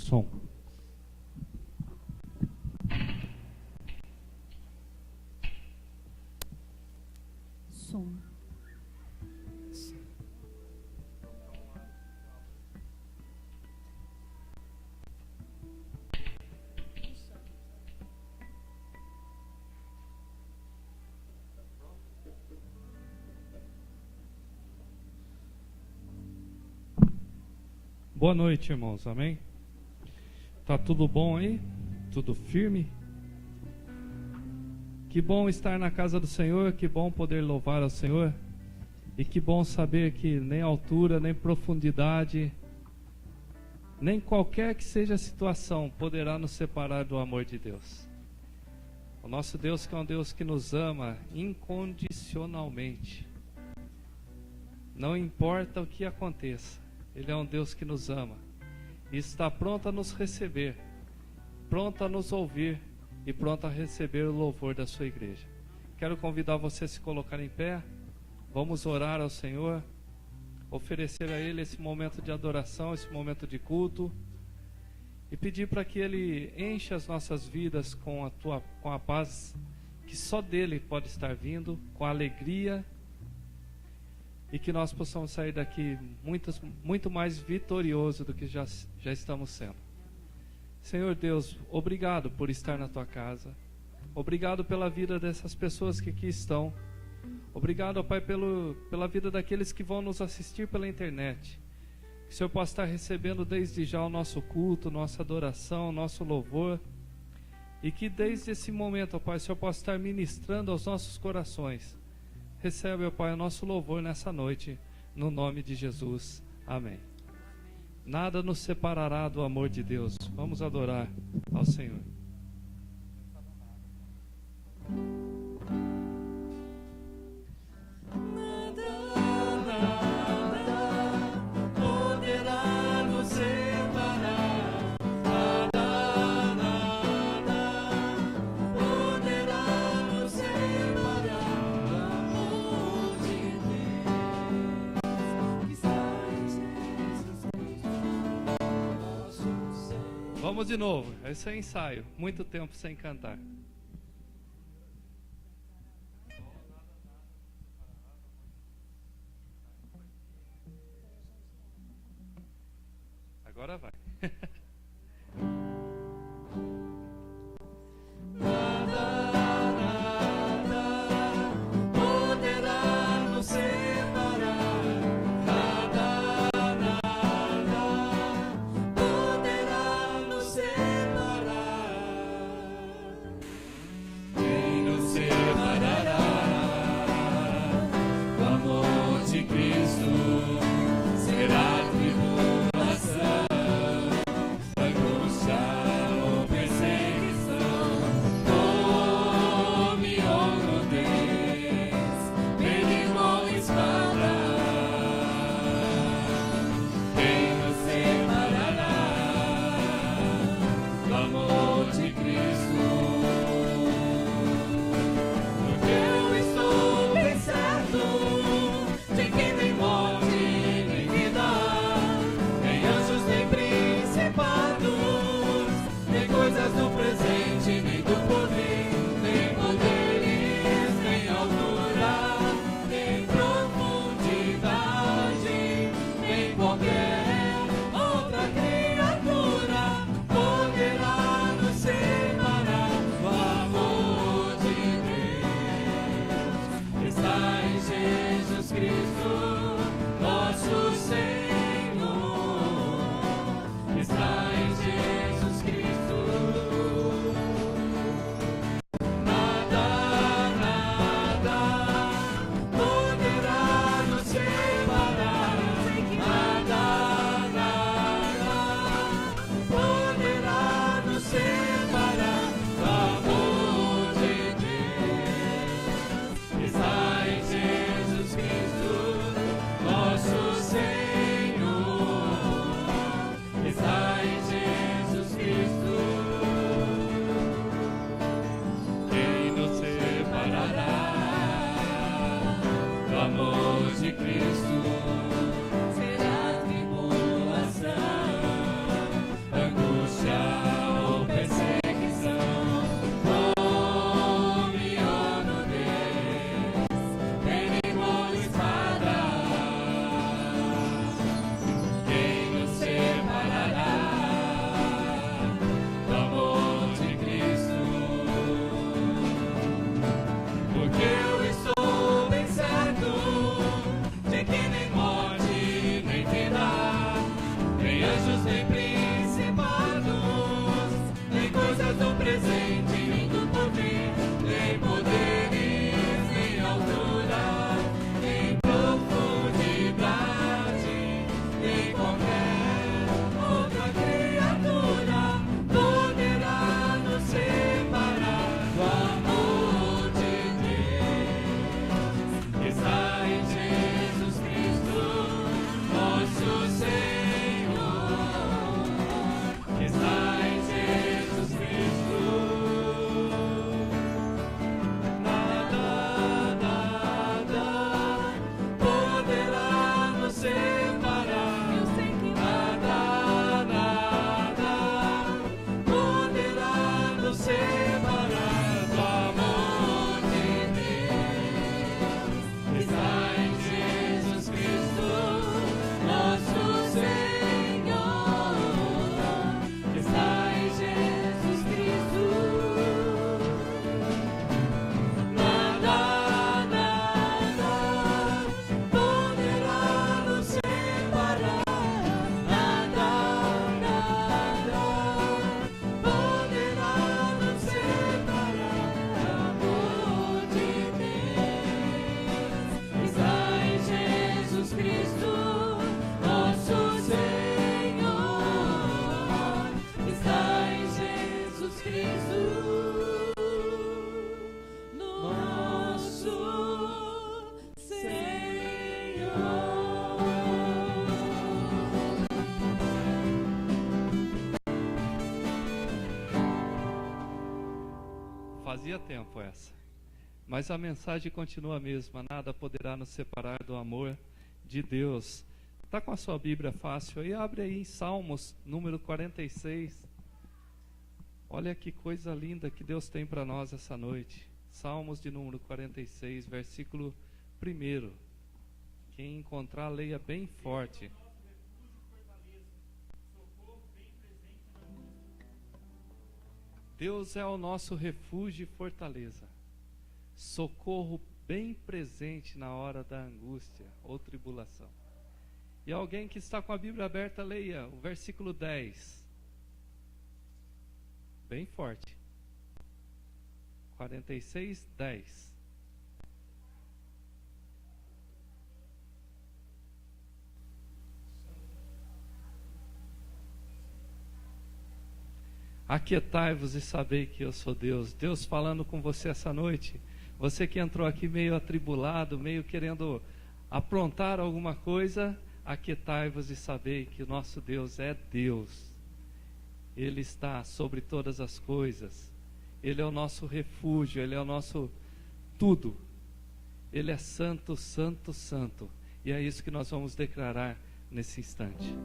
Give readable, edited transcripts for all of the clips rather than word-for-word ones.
Som. Som. Boa noite, irmãos, amém? Tá tudo bom aí? Tudo firme? Que bom estar na casa do Senhor, que bom poder louvar ao Senhor. E que bom saber que nem altura, nem profundidade, nem qualquer que seja a situação poderá nos separar do amor de Deus. O nosso Deus, que é um Deus que nos ama incondicionalmente. Não importa o que aconteça, Ele é um Deus que nos ama e está pronto a nos receber, pronto a nos ouvir e pronto a receber o louvor da sua igreja. Quero convidar você a se colocar em pé. Vamos orar ao Senhor, oferecer a Ele esse momento de adoração, esse momento de culto e pedir para que Ele encha as nossas vidas com a paz que só dele pode estar vindo, com a alegria, e que nós possamos sair daqui muito mais vitorioso do que já estamos sendo. Senhor Deus, obrigado por estar na tua casa. Obrigado pela vida dessas pessoas que aqui estão. Obrigado, ó Pai, pela vida daqueles que vão nos assistir pela internet. Que o Senhor possa estar recebendo desde já o nosso culto, nossa adoração, nosso louvor. E que desde esse momento, ó Pai, o Senhor possa estar ministrando aos nossos corações. Recebe, ó Pai, o nosso louvor nessa noite, no nome de Jesus. Amém. Nada nos separará do amor de Deus. Vamos adorar ao Senhor. Vamos de novo, esse é ensaio. Muito tempo sem cantar. Agora vai. Nada fazia tempo essa. Mas a mensagem continua a mesma. Nada poderá nos separar do amor de Deus. Está com a sua Bíblia fácil aí? Abre aí em Salmos, número 46. Olha que coisa linda que Deus tem para nós essa noite. Salmos de número 46, versículo 1. Quem encontrar, leia bem forte. Deus é o nosso refúgio e fortaleza, socorro bem presente na hora da angústia ou tribulação. E alguém que está com a Bíblia aberta, leia o versículo 10. Bem forte. 46, 10. Aquietai-vos e sabei que eu sou Deus. Deus falando com você essa noite. Você que entrou aqui meio atribulado, meio querendo aprontar alguma coisa, aquietai-vos e sabei que o nosso Deus é Deus. Ele está sobre todas as coisas. Ele é o nosso refúgio, Ele é o nosso tudo. Ele é santo, santo, santo. E é isso que nós vamos declarar nesse instante.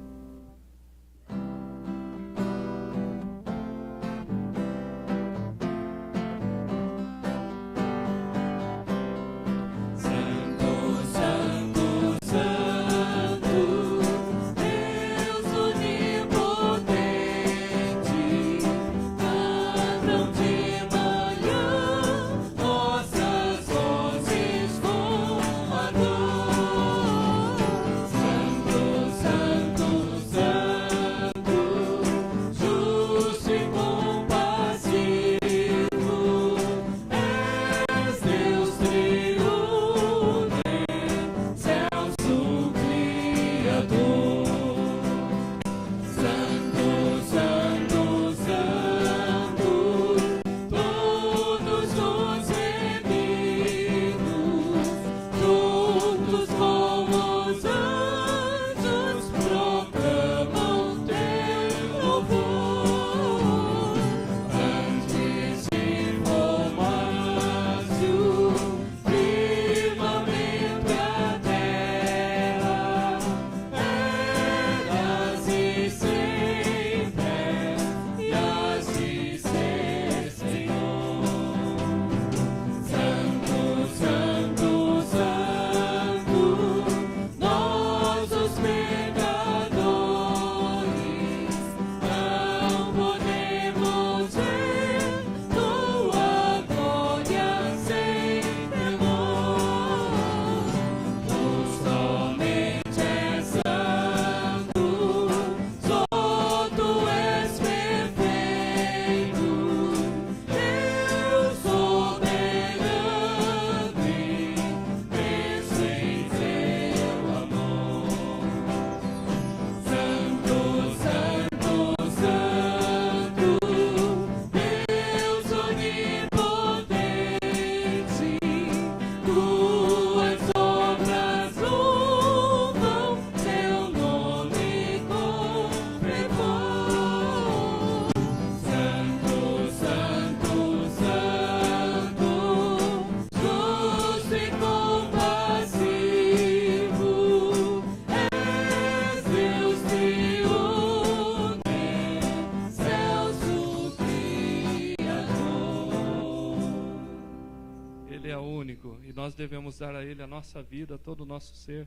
E nós devemos dar a Ele a nossa vida, todo o nosso ser,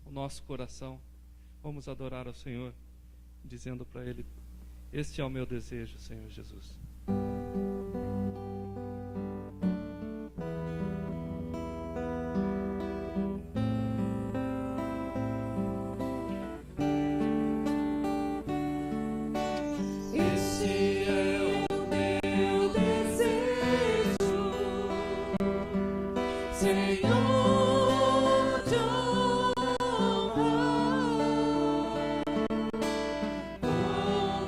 o nosso coração. Vamos adorar ao Senhor, dizendo para Ele: este é o meu desejo, Senhor Jesus.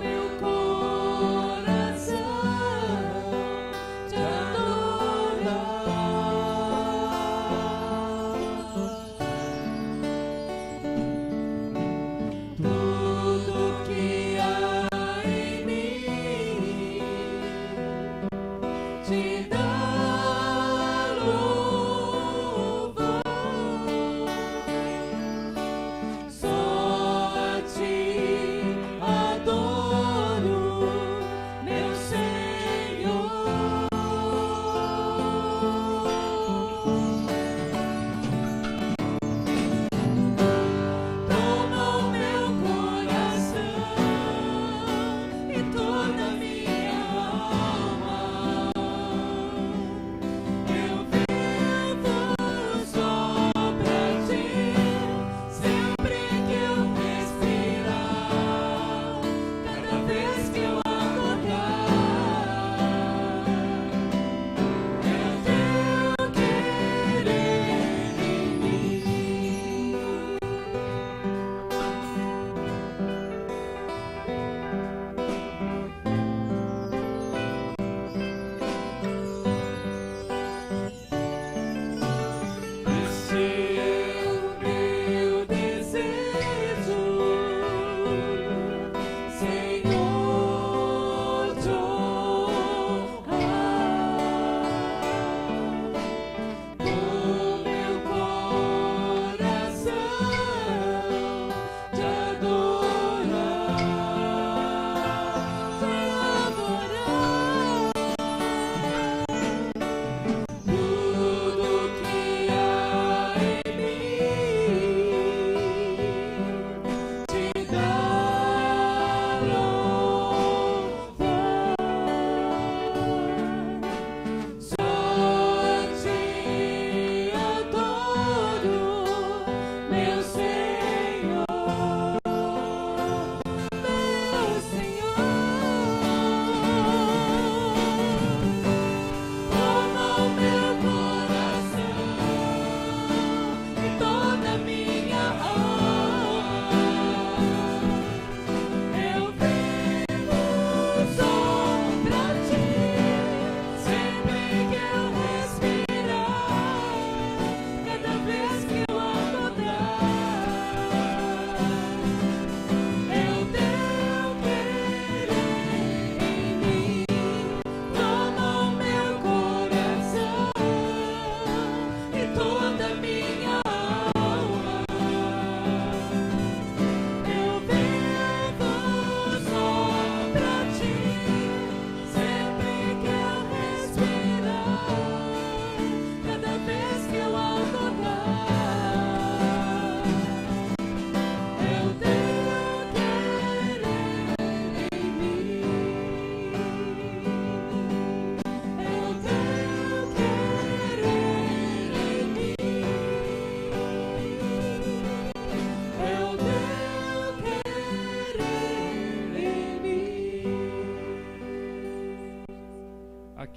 Meu coração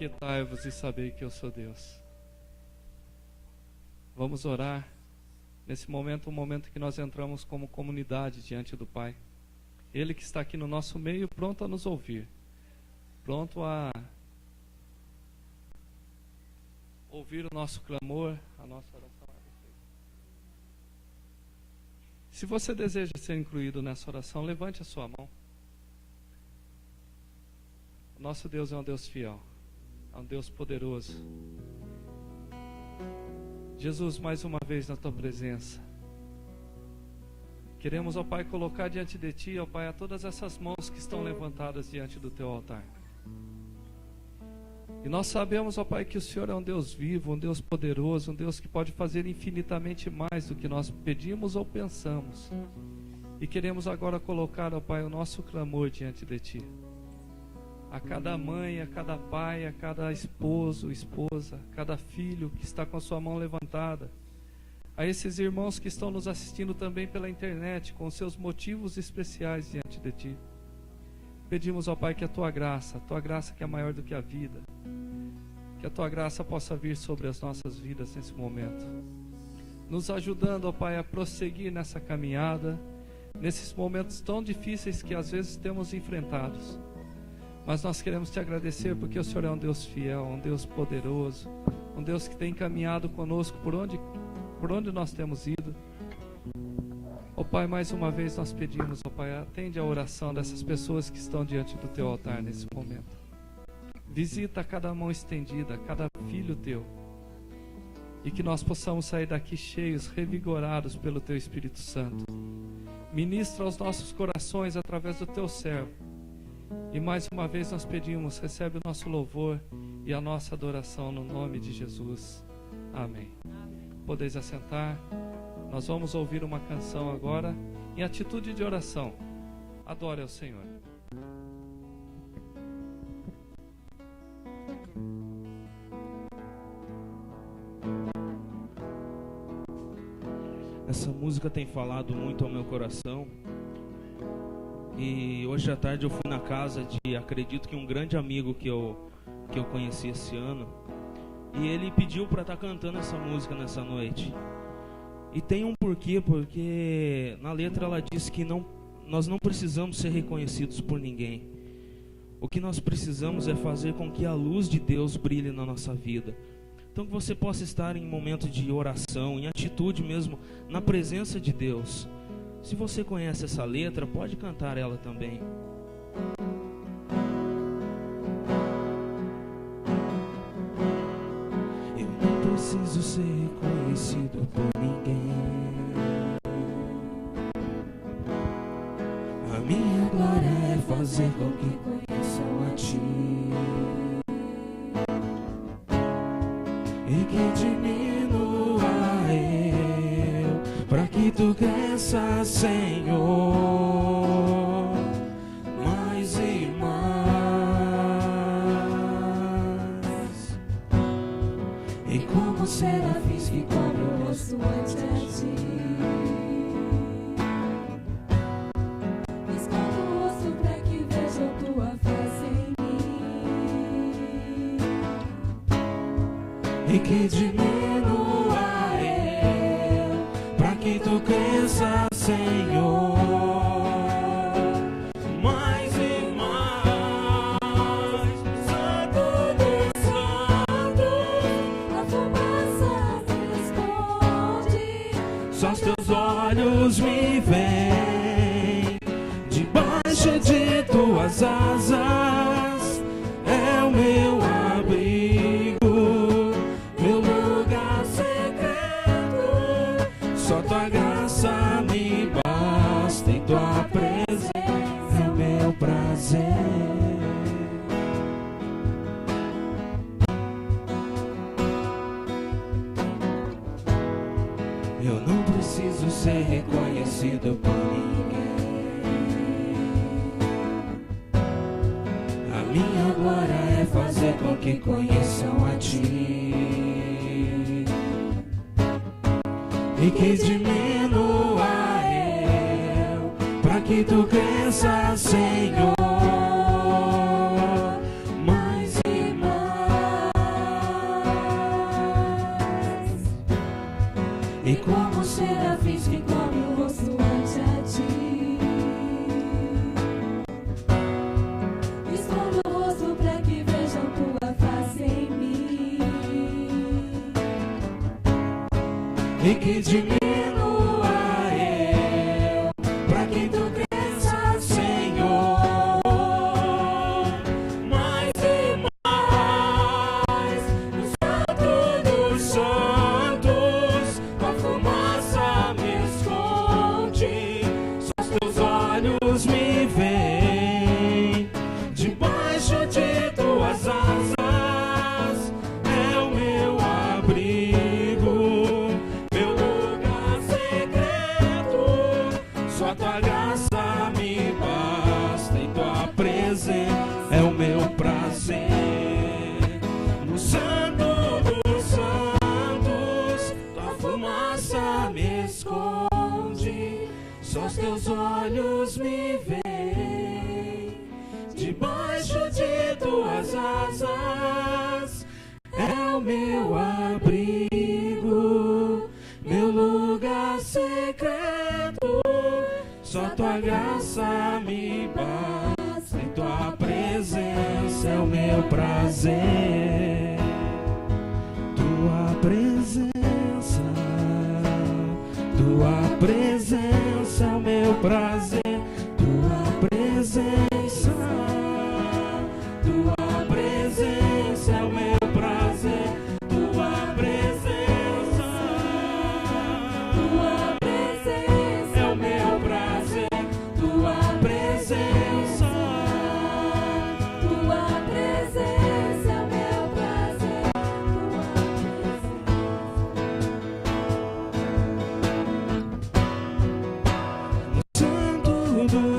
aquietai-vos e sabei que eu sou Deus. Vamos orar. Nesse momento, um momento que nós entramos como comunidade diante do Pai. Ele que está aqui no nosso meio, pronto a nos ouvir. Pronto a ouvir o nosso clamor, a nossa oração. Se você deseja ser incluído nessa oração, levante a sua mão. O nosso Deus é um Deus fiel, é um Deus poderoso. Jesus, mais uma vez na Tua presença, queremos, ó Pai, colocar diante de Ti, ó Pai, a todas essas mãos que estão levantadas diante do Teu altar. E nós sabemos, ó Pai, que o Senhor é um Deus vivo, um Deus poderoso, um Deus que pode fazer infinitamente mais do que nós pedimos ou pensamos. E queremos agora colocar, ó Pai, o nosso clamor diante de Ti. A cada mãe, a cada pai, a cada esposo, esposa, cada filho que está com a sua mão levantada. A esses irmãos que estão nos assistindo também pela internet, com seus motivos especiais diante de Ti. Pedimos, ó Pai, que a Tua graça que é maior do que a vida, que a Tua graça possa vir sobre as nossas vidas nesse momento, nos ajudando, ó Pai, a prosseguir nessa caminhada, nesses momentos tão difíceis que às vezes temos enfrentados. Mas nós queremos Te agradecer porque o Senhor é um Deus fiel, um Deus poderoso, um Deus que tem caminhado conosco por onde nós temos ido. Ó Pai, mais uma vez nós pedimos, ó Pai, atende a oração dessas pessoas que estão diante do Teu altar nesse momento. Visita cada mão estendida, cada filho Teu, e que nós possamos sair daqui cheios, revigorados pelo Teu Espírito Santo. Ministra aos nossos corações através do Teu servo. E mais uma vez nós pedimos, recebe o nosso louvor e a nossa adoração no nome de Jesus. Amém. Podeis assentar. Nós vamos ouvir uma canção agora em atitude de oração. Adore ao Senhor. Essa música tem falado muito ao meu coração. E hoje à tarde eu fui na casa de, acredito que um grande amigo que eu conheci esse ano. E ele pediu para estar cantando essa música nessa noite. E tem um porquê, porque na letra ela diz que nós não precisamos ser reconhecidos por ninguém. O que nós precisamos é fazer com que a luz de Deus brilhe na nossa vida. Então que você possa estar em momento de oração, em atitude mesmo, na presença de Deus. Se você conhece essa letra, pode cantar ela também. Eu não preciso ser reconhecido por ninguém. A minha glória é fazer com que conheçam a Ti. E que diminua eu, para que Tu cresça, Senhor, mais e mais. E como serafins que cobre o rosto ante a Ti, Esconda o rosto para que vejam Tua face em mim. e que diminua eu, para que Tu cresça, Senhor, mais e mais. Santo Deus Santo, a fumaça se esconde. Só os Teus olhos me veem, debaixo de Tuas asas é o meu abrigo, meu lugar secreto. Só Tua graça me basta, em Tua presença é o meu prazer. Eu não preciso ser reconhecido por ninguém. A minha glória é fazer com que conheçam a Ti. E que diminua eu, para que Tu cresça, Senhor, mais e mais. e que diminua eu, para que tu cresças, Senhor, mais e mais, no santo dos santos, a fumaça me esconde, só os teus olhos me veem, debaixo de tuas asas. É o meu prazer, no santo dos santos, tua fumaça me esconde, só os teus olhos me veem, debaixo de tuas asas, é o meu abrigo, meu lugar secreto, só tua graça me basta. Tua presença é o meu prazer, tua presença é o meu prazer, tua presença é o meu prazer, tua presença é o meu prazer, tua presença.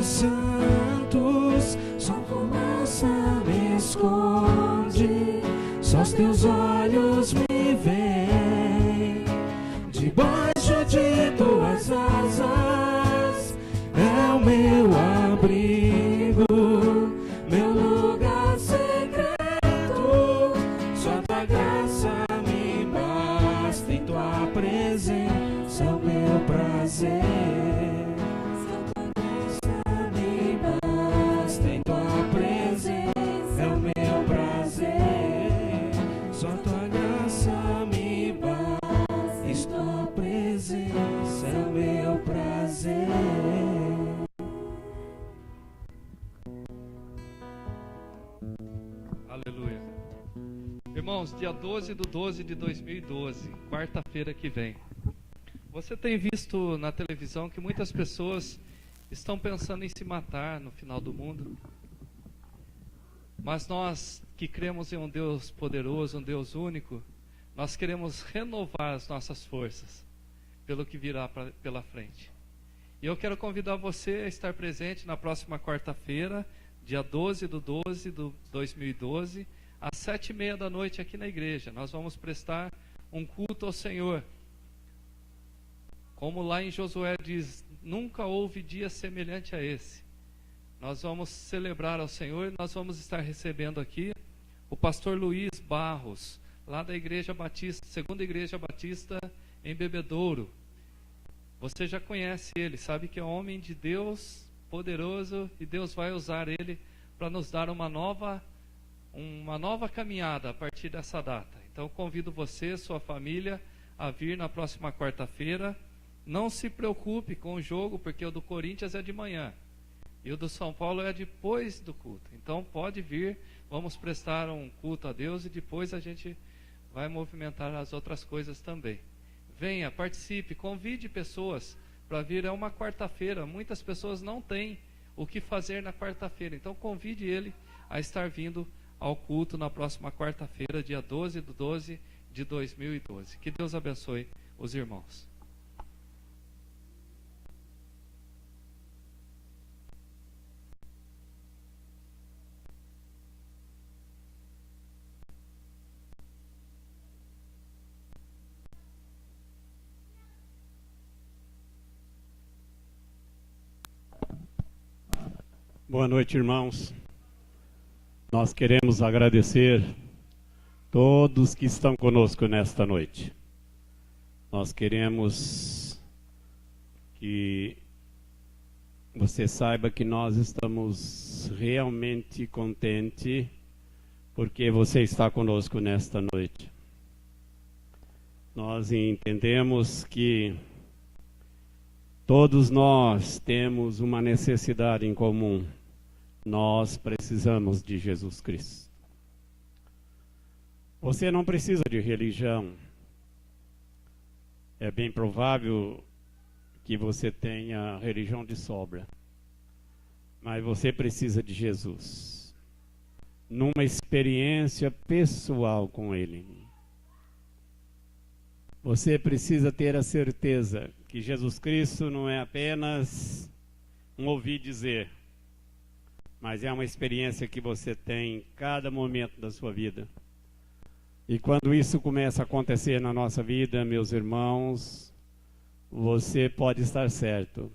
Santos, só fumaça me esconde, só os teus olhos me veem, debaixo de tuas asas, é o meu abrigo, meu lugar secreto, só tua graça me basta, em tua presença é o meu prazer. Aleluia. Irmãos, dia 12/12 de 2012, quarta-feira que vem. Você tem visto na televisão que muitas pessoas estão pensando em se matar no final do mundo. Mas nós que cremos em um Deus poderoso, um Deus único, nós queremos renovar as nossas forças pelo que virá pela frente. E eu quero convidar você a estar presente na próxima quarta-feira, dia 12/12 de 2012, às 7:30 da noite aqui na igreja. Nós vamos prestar um culto ao Senhor. Como lá em Josué diz, nunca houve dia semelhante a esse. Nós vamos celebrar ao Senhor e nós vamos estar recebendo aqui o pastor Luiz Barros, lá da Igreja Batista, Segunda Igreja Batista em Bebedouro. Você já conhece ele, sabe que é um homem de Deus poderoso e Deus vai usar ele para nos dar uma nova caminhada a partir dessa data. Então convido você, sua família, a vir na próxima quarta-feira. Não se preocupe com o jogo, porque o do Corinthians é de manhã e o do São Paulo é depois do culto. Então pode vir, vamos prestar um culto a Deus e depois a gente vai movimentar as outras coisas também. Venha, participe, convide pessoas para vir. É uma quarta-feira, muitas pessoas não têm o que fazer na quarta-feira, então convide ele a estar vindo ao culto na próxima quarta-feira, dia 12/12 de 2012. Que Deus abençoe os irmãos. Boa noite, irmãos. Nós queremos agradecer todos que estão conosco nesta noite. Nós queremos que você saiba que nós estamos realmente contentes porque você está conosco nesta noite. nós entendemos que todos nós temos uma necessidade em comum. Nós precisamos de Jesus Cristo. Você não precisa de religião. É bem provável que você tenha religião de sobra. Mas você precisa de Jesus. Numa experiência pessoal com Ele. Você precisa ter a certeza que Jesus Cristo não é apenas um ouvir dizer, mas é uma experiência que você tem em cada momento da sua vida. E quando isso começa a acontecer na nossa vida, meus irmãos, você pode estar certo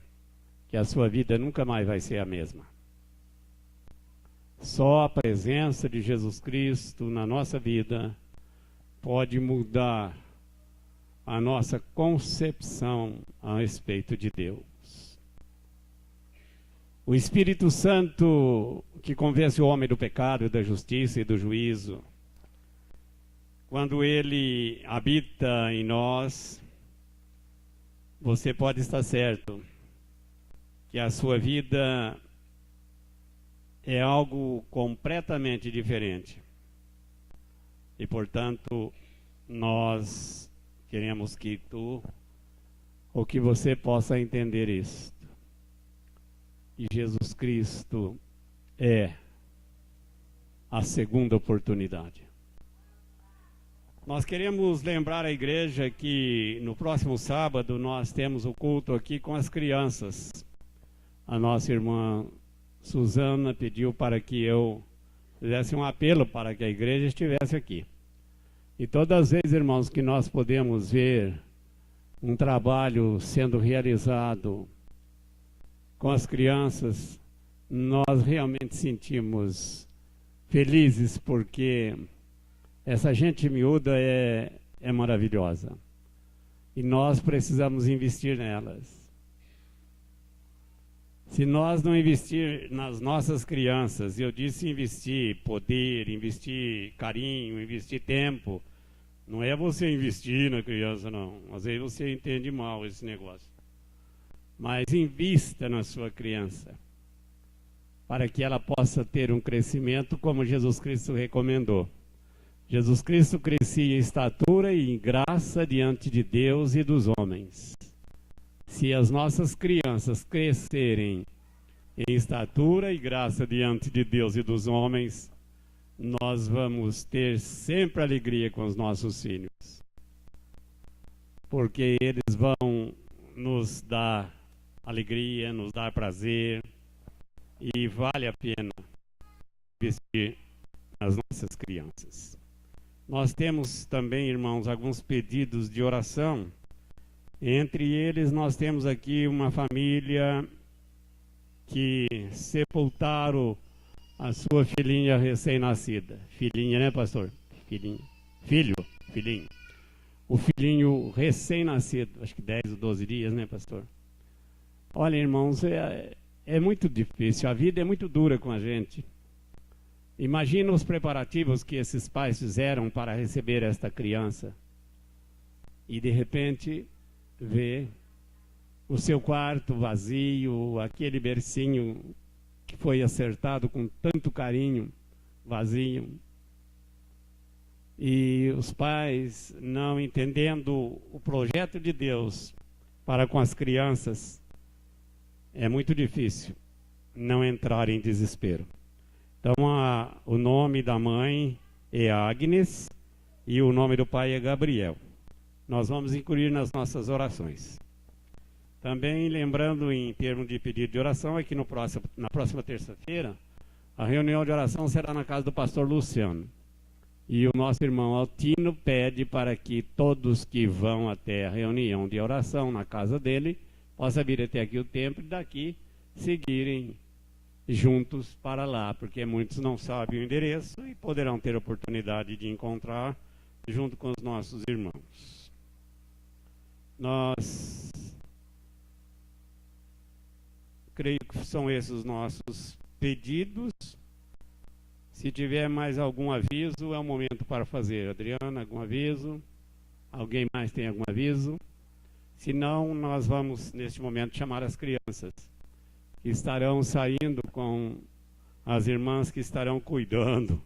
que a sua vida nunca mais vai ser a mesma. Só a presença de Jesus Cristo na nossa vida pode mudar a nossa concepção a respeito de Deus. O Espírito Santo que convence o homem do pecado, da justiça e do juízo, quando ele habita em nós, você pode estar certo que a sua vida é algo completamente diferente. E, portanto, nós queremos que você possa entender isto. E Jesus Cristo é a segunda oportunidade. Nós queremos lembrar a igreja que no próximo sábado nós temos o culto aqui com as crianças. A nossa irmã Suzana pediu para que eu fizesse um apelo para que a igreja estivesse aqui. E todas as vezes, irmãos, que nós podemos ver um trabalho sendo realizado com as crianças, nós realmente sentimos felizes, porque essa gente miúda é maravilhosa. E nós precisamos investir nelas. Se nós não investir nas nossas crianças, e eu disse investir poder, investir carinho, investir tempo, não é você investir na criança, não. Às vezes você entende mal esse negócio. Mas invista na sua criança, para que ela possa ter um crescimento como Jesus Cristo recomendou. Jesus Cristo crescia em estatura e em graça diante de Deus e dos homens. Se as nossas crianças crescerem em estatura e graça diante de Deus e dos homens, nós vamos ter sempre alegria com os nossos filhos. Porque eles vão nos dar alegria, nos dar prazer, e vale a pena investir nas nossas crianças. Nós temos também, irmãos, alguns pedidos de oração. Entre eles, nós temos aqui uma família que sepultaram a sua filhinha recém-nascida. Filhinha, né, pastor? Filhinha. Filhinho. O filhinho recém-nascido, acho que 10 ou 12 dias, né, pastor? Olha, irmãos, é muito difícil. A vida é muito dura com a gente. Imagina os preparativos que esses pais fizeram para receber esta criança. E, de repente, ver o seu quarto vazio, aquele bercinho que foi acertado com tanto carinho, vazio. E os pais não entendendo o projeto de Deus para com as crianças, é muito difícil não entrar em desespero. Então, o nome da mãe é Agnes e o nome do pai é Gabriel. Nós vamos incluir nas nossas orações. Também lembrando, em termos de pedido de oração, é que na próxima terça-feira, a reunião de oração será na casa do pastor Luciano. E o nosso irmão Altino pede para que todos que vão até a reunião de oração na casa dele, possam vir até aqui o templo e daqui seguirem juntos para lá, porque muitos não sabem o endereço e poderão ter a oportunidade de encontrar junto com os nossos irmãos. Nós creio que são esses os nossos pedidos. Se tiver mais algum aviso, é o momento para fazer. Adriana, algum aviso? Alguém mais tem algum aviso? Se não, nós vamos, neste momento, chamar as crianças, que estarão saindo com as irmãs que estarão cuidando.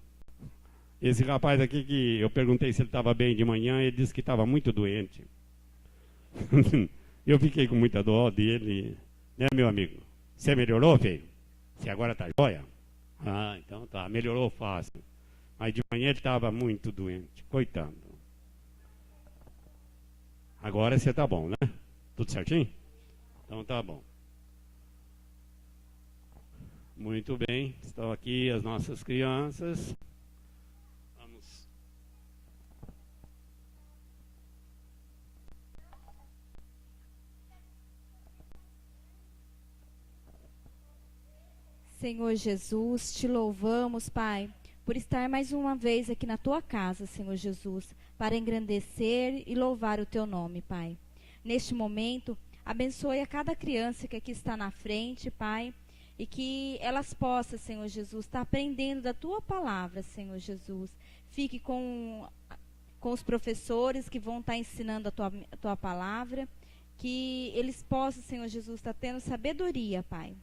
Esse rapaz aqui, que eu perguntei se ele estava bem de manhã, ele disse que estava muito doente. Eu fiquei com muita dó dele, né, meu amigo? Você melhorou, filho? Você agora está jóia? Ah, então tá, melhorou fácil. Mas de manhã ele estava muito doente, coitado. Agora você está bom, né? Tudo certinho? Então tá bom. Muito bem, estão aqui as nossas crianças. Vamos. Senhor Jesus, te louvamos, Pai, por estar mais uma vez aqui na tua casa, Senhor Jesus, para engrandecer e louvar o teu nome, Pai. Neste momento, abençoe a cada criança que aqui está na frente, Pai, e que elas possam, Senhor Jesus, estar aprendendo da tua palavra, Senhor Jesus. Fique com os professores que vão estar ensinando a tua palavra, que eles possam, Senhor Jesus, estar tendo sabedoria, Pai.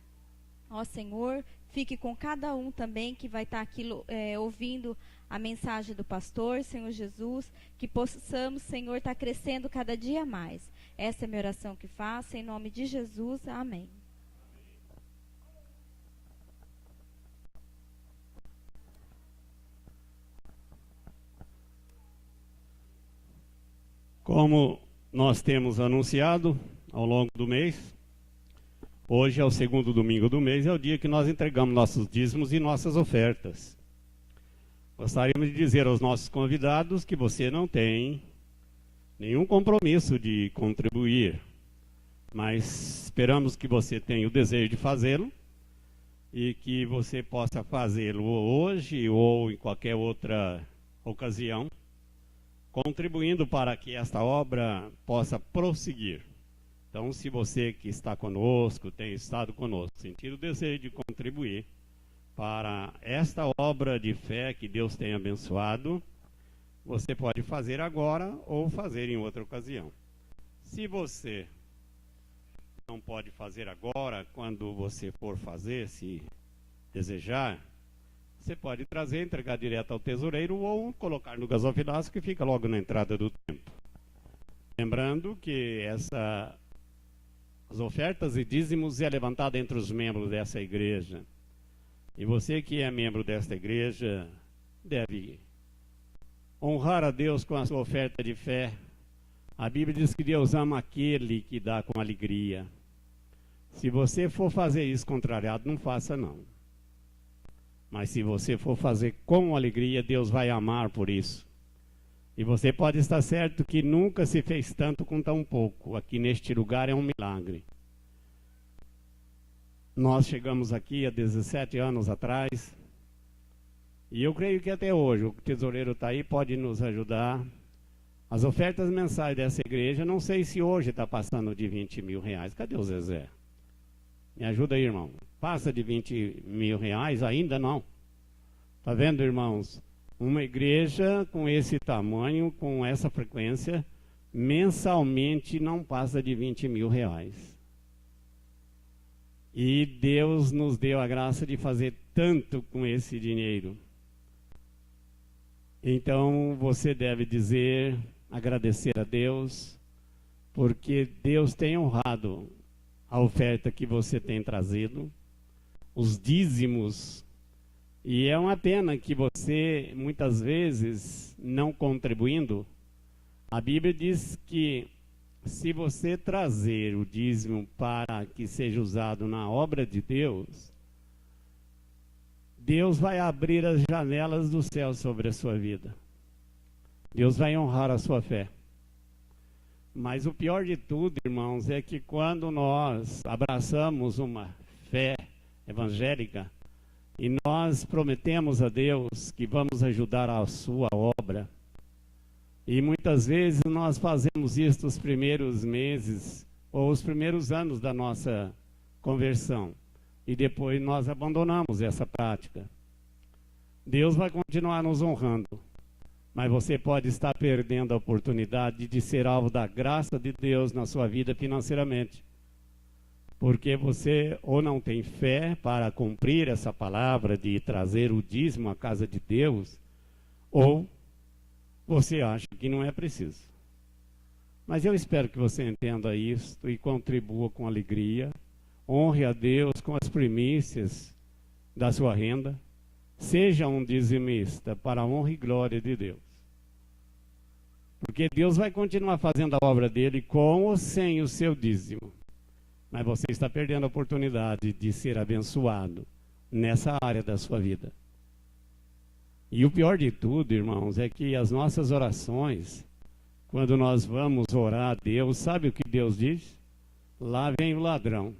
Ó Senhor, fique com cada um também que vai estar aqui ouvindo a mensagem do pastor, Senhor Jesus, que possamos, Senhor, estar crescendo cada dia mais. Essa é a minha oração que faço, em nome de Jesus, amém. Como nós temos anunciado ao longo do mês, hoje é o segundo domingo do mês, é o dia que nós entregamos nossos dízimos e nossas ofertas. Gostaríamos de dizer aos nossos convidados que você não tem nenhum compromisso de contribuir, mas esperamos que você tenha o desejo de fazê-lo e que você possa fazê-lo hoje ou em qualquer outra ocasião, contribuindo para que esta obra possa prosseguir. Então, se você que está conosco, tem estado conosco, sentir o desejo de contribuir para esta obra de fé que Deus tem abençoado, você pode fazer agora ou fazer em outra ocasião. Se você não pode fazer agora, quando você for fazer, se desejar, você pode trazer, entregar direto ao tesoureiro ou colocar no gasofilaço que fica logo na entrada do templo. Lembrando que as ofertas e dízimos é levantada entre os membros dessa igreja. E você que é membro desta igreja deve honrar a Deus com a sua oferta de fé. A Bíblia diz que Deus ama aquele que dá com alegria. Se você for fazer isso contrariado, não faça não. Mas se você for fazer com alegria, Deus vai amar por isso. E você pode estar certo que nunca se fez tanto com tão pouco. Aqui neste lugar é um milagre. Nós chegamos aqui há 17 anos atrás. E eu creio que até hoje o tesoureiro está aí, pode nos ajudar. As ofertas mensais dessa igreja, não sei se hoje está passando de 20 mil reais. Cadê o Zezé? Me ajuda aí, irmão. Passa de 20 mil reais? Ainda não. Está vendo, irmãos? Uma igreja com esse tamanho, com essa frequência, mensalmente não passa de 20 mil reais. E Deus nos deu a graça de fazer tanto com esse dinheiro. Então você deve dizer, agradecer a Deus, porque Deus tem honrado a oferta que você tem trazido, os dízimos. E é uma pena que você, muitas vezes, não contribuindo, a Bíblia diz que se você trazer o dízimo para que seja usado na obra de Deus, Deus vai abrir as janelas do céu sobre a sua vida. Deus vai honrar a sua fé. Mas o pior de tudo, irmãos, é que quando nós abraçamos uma fé evangélica e nós prometemos a Deus que vamos ajudar a sua obra, e muitas vezes nós fazemos isso os primeiros meses ou os primeiros anos da nossa conversão, e depois nós abandonamos essa prática. Deus vai continuar nos honrando, mas você pode estar perdendo a oportunidade de ser alvo da graça de Deus na sua vida financeiramente. Porque você ou não tem fé para cumprir essa palavra de trazer o dízimo à casa de Deus, ou você acha que não é preciso. Mas eu espero que você entenda isto e contribua com alegria, honre a Deus com as primícias da sua renda, seja um dizimista para a honra e glória de Deus. Porque Deus vai continuar fazendo a obra dele com ou sem o seu dízimo. Mas você está perdendo a oportunidade de ser abençoado nessa área da sua vida. E o pior de tudo, irmãos, é que as nossas orações, quando nós vamos orar a Deus, sabe o que Deus diz? Lá vem o ladrão.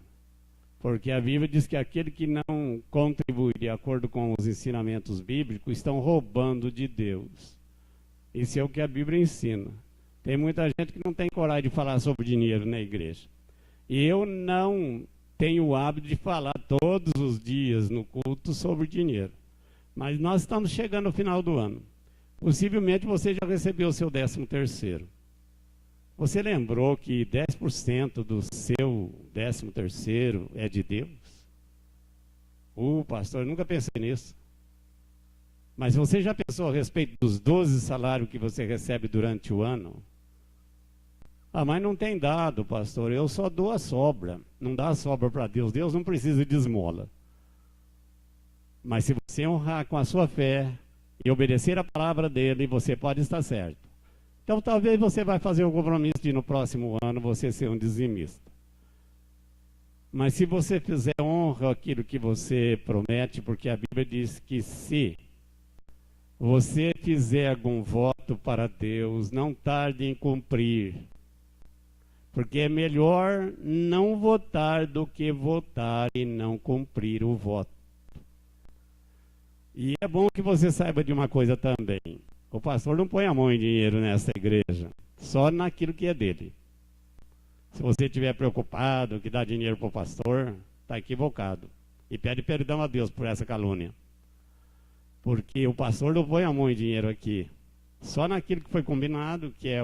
Porque a Bíblia diz que aquele que não contribui de acordo com os ensinamentos bíblicos estão roubando de Deus. Isso é o que a Bíblia ensina. Tem muita gente que não tem coragem de falar sobre dinheiro na igreja. E eu não tenho o hábito de falar todos os dias no culto sobre dinheiro. Mas nós estamos chegando ao final do ano. Possivelmente você já recebeu o seu 13º. Você lembrou que 10% do seu 13º é de Deus? Pastor, eu nunca pensei nisso. Mas você já pensou a respeito dos 12 salários que você recebe durante o ano? Mas não tem dado, pastor, eu só dou a sobra. Não dá a sobra para Deus. Deus não precisa de esmola. Mas se você honrar com a sua fé e obedecer a palavra dele, você pode estar certo. Então talvez você vai fazer o compromisso de no próximo ano você ser um dizimista. Mas se você fizer honra àquilo que você promete, porque a Bíblia diz que se você fizer algum voto para Deus, não tarde em cumprir. Porque é melhor não votar do que votar e não cumprir o voto. E é bom que você saiba de uma coisa também. O pastor não põe a mão em dinheiro nessa igreja, só naquilo que é dele. Se você estiver preocupado que dá dinheiro para o pastor, está equivocado. E pede perdão a Deus por essa calúnia. Porque o pastor não põe a mão em dinheiro aqui, só naquilo que foi combinado, que é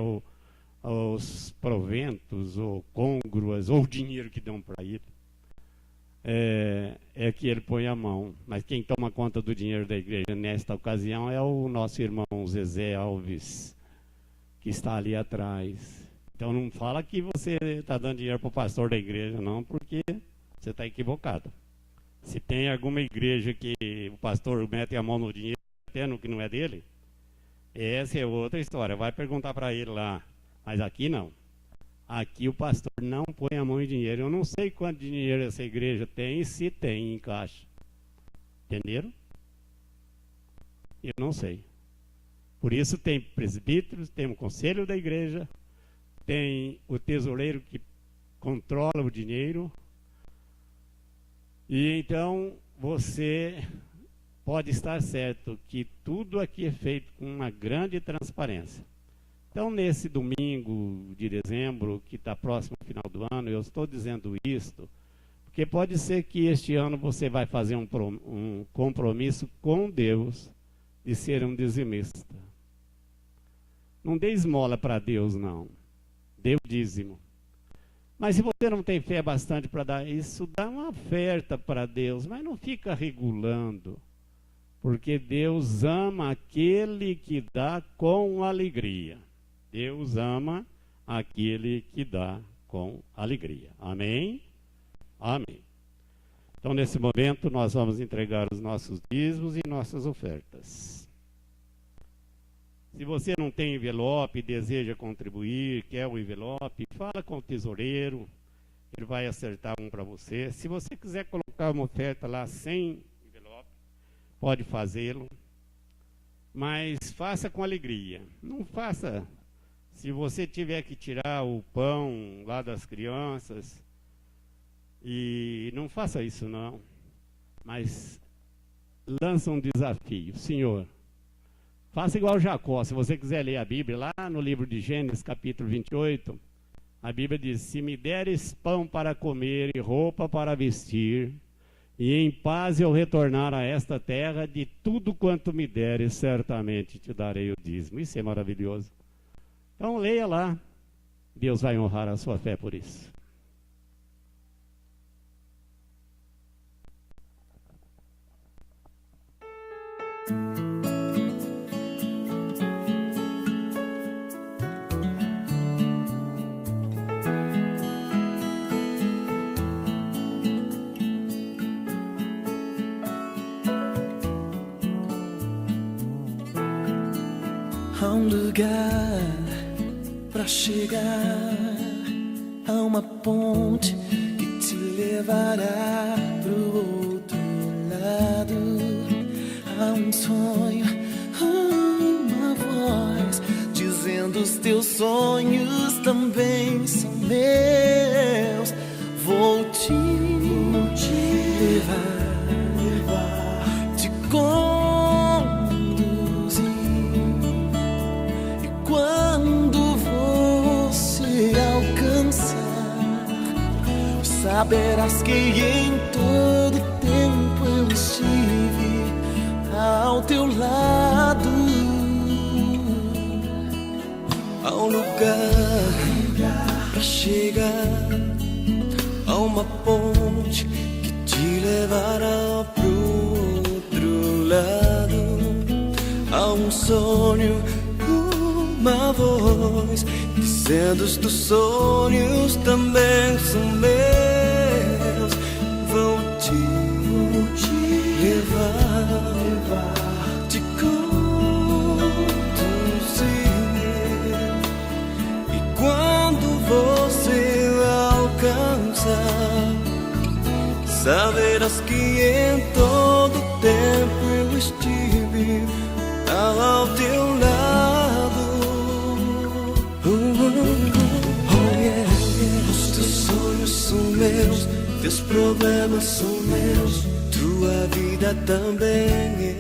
os proventos, ou côngruas, ou o dinheiro que dão para ele. É que ele põe a mão. Mas quem toma conta do dinheiro da igreja nesta ocasião é o nosso irmão Zezé Alves, que está ali atrás. Então não fala que você está dando dinheiro para o pastor da igreja, não, porque você está equivocado. Se tem alguma igreja que o pastor mete a mão no dinheiro, até no que não é dele, essa é outra história. Vai perguntar para ele lá. Mas aqui não. Aqui o pastor não põe a mão em dinheiro. Eu não sei quanto dinheiro essa igreja tem e se tem em caixa. Entenderam? Eu não sei. Por isso tem presbíteros, tem o conselho da igreja, tem o tesoureiro que controla o dinheiro. E então você pode estar certo que tudo aqui é feito com uma grande transparência. Então, nesse domingo de dezembro, que está próximo ao final do ano, eu estou dizendo isto, porque pode ser que este ano você vai fazer um compromisso com Deus de ser um dizimista. Não dê esmola para Deus, não. Dê o dízimo. Mas se você não tem fé bastante para dar isso, dá uma oferta para Deus, mas não fica regulando. Porque Deus ama aquele que dá com alegria. Deus ama aquele que dá com alegria. Amém? Amém. Então, nesse momento, nós vamos entregar os nossos dízimos e nossas ofertas. Se você não tem envelope e deseja contribuir, quer o envelope, fala com o tesoureiro, ele vai acertar um para você. Se você quiser colocar uma oferta lá sem envelope, pode fazê-lo, mas faça com alegria. Não faça, se você tiver que tirar o pão lá das crianças, e não faça isso não, mas lança um desafio. Senhor, faça igual Jacó. Se você quiser ler a Bíblia, lá no livro de Gênesis, capítulo 28, a Bíblia diz: se me deres pão para comer e roupa para vestir, e em paz eu retornar a esta terra, de tudo quanto me deres, certamente te darei o dízimo. Isso é maravilhoso. Então leia lá, Deus vai honrar a sua fé por isso. Há um lugar para chegar, há uma ponte que te levará pro outro lado. Há um sonho, uma voz dizendo: os teus sonhos também são meus. Vou te levar, te saberás que em todo tempo eu estive ao teu lado. Há um lugar pra chegar, há uma ponte que te levará pro outro lado. Há um sonho, uma voz dizendo: os teus sonhos também são meus. Vou te levar, te conduzir. E quando você alcançar, saberás que em todo tempo eu estive ao teu lado. Oh yeah, os teus sonhos são meus, teus problemas são meus, tua vida também é.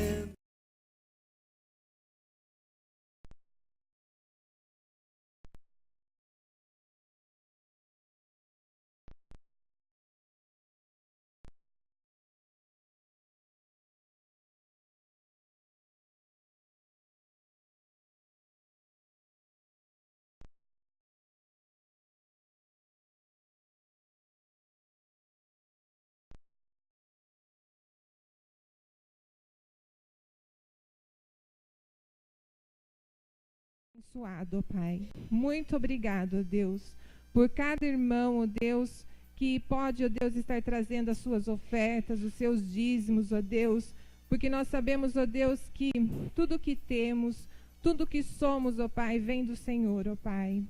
Abençoado, Pai. Muito obrigado, Deus, por cada irmão, Deus, que pode, Deus, estar trazendo as suas ofertas, os seus dízimos, Deus, porque nós sabemos, Deus, que tudo que temos, tudo que somos, Pai, vem do Senhor, Pai.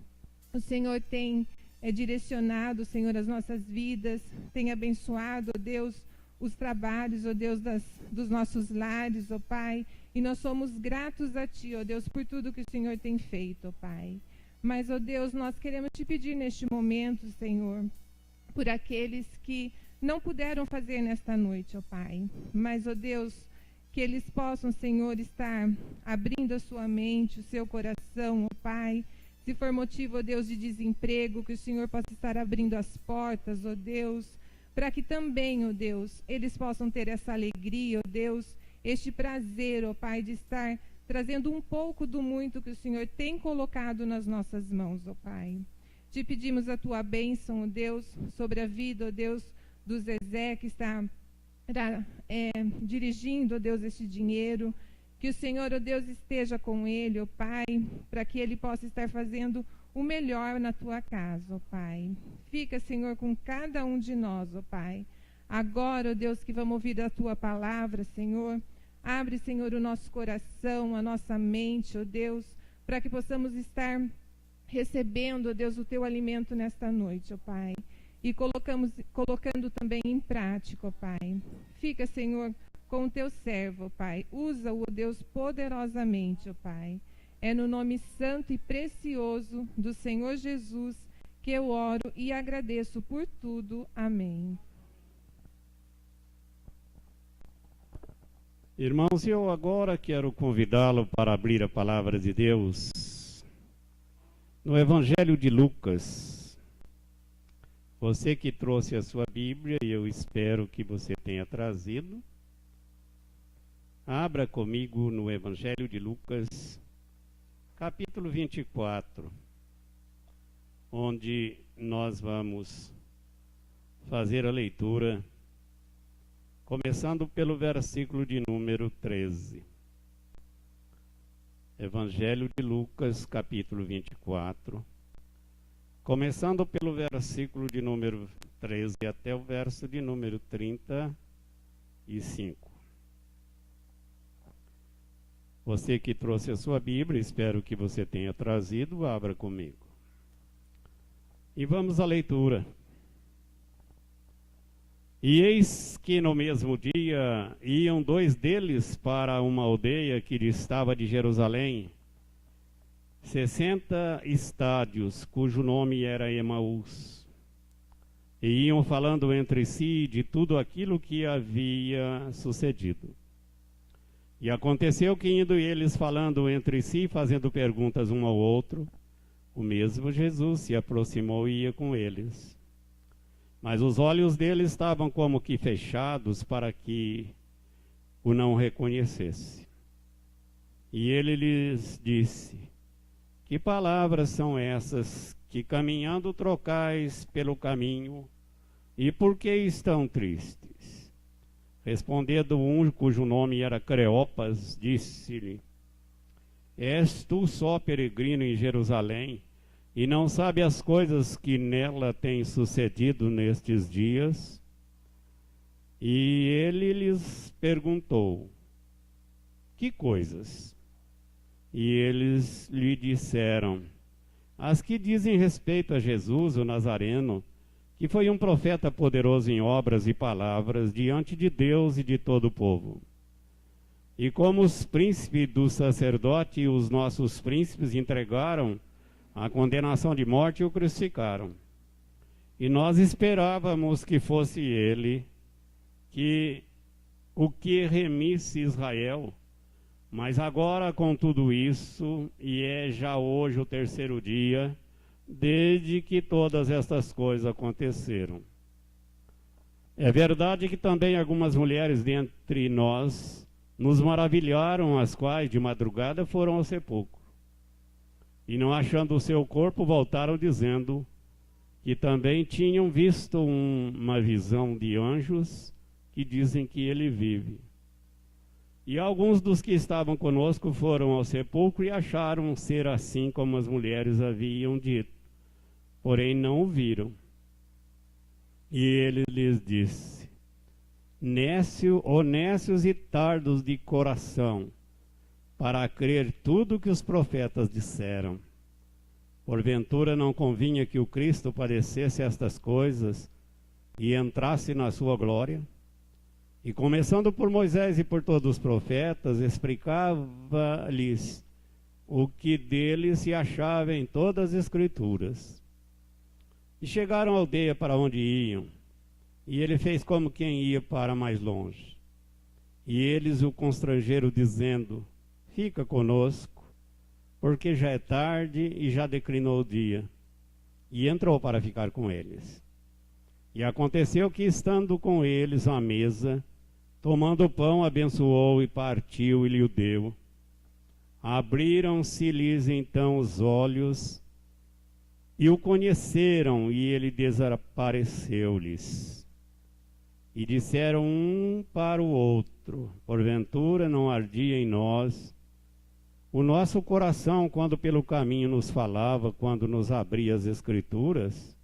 O Senhor tem direcionado, Senhor, as nossas vidas, tem abençoado, Deus, os trabalhos, Deus, dos nossos lares, Pai. E nós somos gratos a Ti, Deus, por tudo que o Senhor tem feito, Pai. Mas, Deus, nós queremos Te pedir neste momento, Senhor, por aqueles que não puderam fazer nesta noite, Pai. Mas, Deus, que eles possam, Senhor, estar abrindo a sua mente, o seu coração, Pai. Se for motivo, Deus, de desemprego, que o Senhor possa estar abrindo as portas, Deus, para que também, Deus, eles possam ter essa alegria, Deus, este prazer, Pai, de estar trazendo um pouco do muito que o Senhor tem colocado nas nossas mãos, Pai. Te pedimos a Tua bênção, Deus, sobre a vida, Deus, do Zezé, que está dirigindo, Deus, este dinheiro. Que o Senhor, Deus, esteja com ele, Pai, para que ele possa estar fazendo o melhor na Tua casa, Pai. Fica, Senhor, com cada um de nós, Pai. Agora, Deus, que vamos ouvir a Tua palavra, Senhor, abre, Senhor, o nosso coração, a nossa mente, Deus, para que possamos estar recebendo, Deus, o Teu alimento nesta noite, Pai, e colocando também em prática, Pai. Fica, Senhor, com o Teu servo, Pai. Usa-o, Deus, poderosamente, Pai. É no nome santo e precioso do Senhor Jesus que eu oro e agradeço por tudo. Amém. Irmãos, eu agora quero convidá-lo para abrir a palavra de Deus no Evangelho de Lucas, Você que trouxe a sua Bíblia, e eu espero que você tenha trazido, abra comigo no Evangelho de Lucas, capítulo 24, onde nós vamos fazer a leitura, começando pelo versículo de número 13. Evangelho de Lucas, capítulo 24, começando pelo versículo de número 13 até o verso de número 35. Você que trouxe a sua Bíblia, espero que você tenha trazido, abra comigo. E vamos à leitura. E eis que no mesmo dia iam dois deles para uma aldeia que distava de Jerusalém, 60 estádios, cujo nome era Emaús. E iam falando entre si de tudo aquilo que havia sucedido. E aconteceu que, indo eles falando entre si, fazendo perguntas um ao outro, o mesmo Jesus se aproximou e ia com eles. Mas os olhos deles estavam como que fechados para que o não reconhecesse. E ele lhes disse: que palavras são essas que caminhando trocais pelo caminho, e por que estão tristes? Respondendo um, cujo nome era Cleopas, disse-lhe: és tu só peregrino em Jerusalém, e não sabe as coisas que nela têm sucedido nestes dias? E ele lhes perguntou: que coisas? E eles lhe disseram: as que dizem respeito a Jesus, o Nazareno, que foi um profeta poderoso em obras e palavras diante de Deus e de todo o povo. E como os príncipes do sacerdote e os nossos príncipes entregaram a condenação de morte e o crucificaram. E nós esperávamos que fosse ele o que remisse Israel. Mas agora, com tudo isso, e é já hoje o terceiro dia, desde que todas estas coisas aconteceram. É verdade que também algumas mulheres dentre nós nos maravilharam, as quais de madrugada foram ao sepulcro. E não achando o seu corpo, voltaram dizendo que também tinham visto uma visão de anjos que dizem que ele vive. E alguns dos que estavam conosco foram ao sepulcro e acharam ser assim como as mulheres haviam dito, porém não o viram. E ele lhes disse: honestos e tardos de coração, para crer tudo que os profetas disseram. Porventura não convinha que o Cristo padecesse estas coisas e entrasse na sua glória? E começando por Moisés e por todos os profetas, explicava-lhes o que deles se achava em todas as Escrituras. E chegaram à aldeia para onde iam, e ele fez como quem ia para mais longe. E eles o constrangeram, dizendo: fica conosco, porque já é tarde e já declinou o dia. E entrou para ficar com eles. E aconteceu que, estando com eles à mesa, tomando o pão, abençoou e partiu e lhe o deu. Abriram-se-lhes então os olhos e o conheceram, e ele desapareceu-lhes. E disseram um para o outro: porventura não ardia em nós o nosso coração quando pelo caminho nos falava, quando nos abria as Escrituras?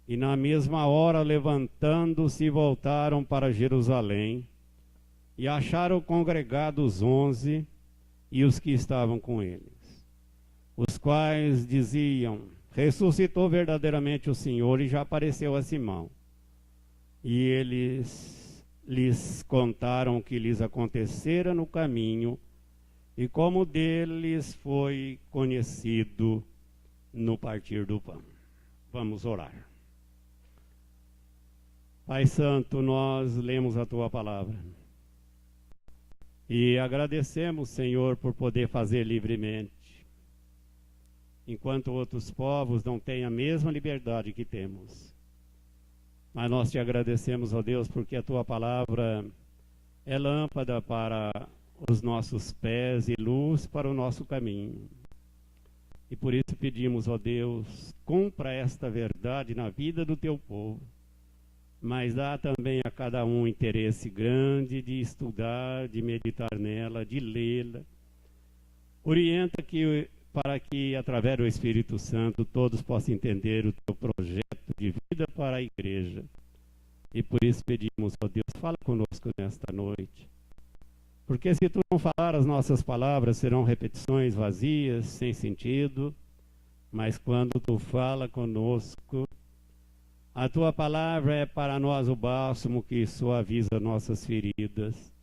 E na mesma hora, levantando-se, voltaram para Jerusalém, e acharam congregados 11 e os que estavam com eles, os quais diziam: ressuscitou verdadeiramente o Senhor e já apareceu a Simão. E eles lhes contaram o que lhes acontecera no caminho e como deles foi conhecido no partir do pão. Vamos orar. Pai Santo, nós lemos a Tua palavra e agradecemos, Senhor, por poder fazer livremente, enquanto outros povos não têm a mesma liberdade que temos. Mas nós te agradecemos, ó Deus, porque a tua palavra é lâmpada para os nossos pés e luz para o nosso caminho. E por isso pedimos, ó Deus, cumpra esta verdade na vida do teu povo, mas dá também a cada um interesse grande de estudar, de meditar nela, de lê-la. Orienta para que, através do Espírito Santo, todos possam entender o teu projeto de vida para a igreja. E por isso pedimos, ó Deus, fala conosco nesta noite. Porque se tu não falar, as nossas palavras serão repetições vazias, sem sentido. Mas quando tu fala conosco, a tua palavra é para nós o bálsamo que suaviza nossas feridas.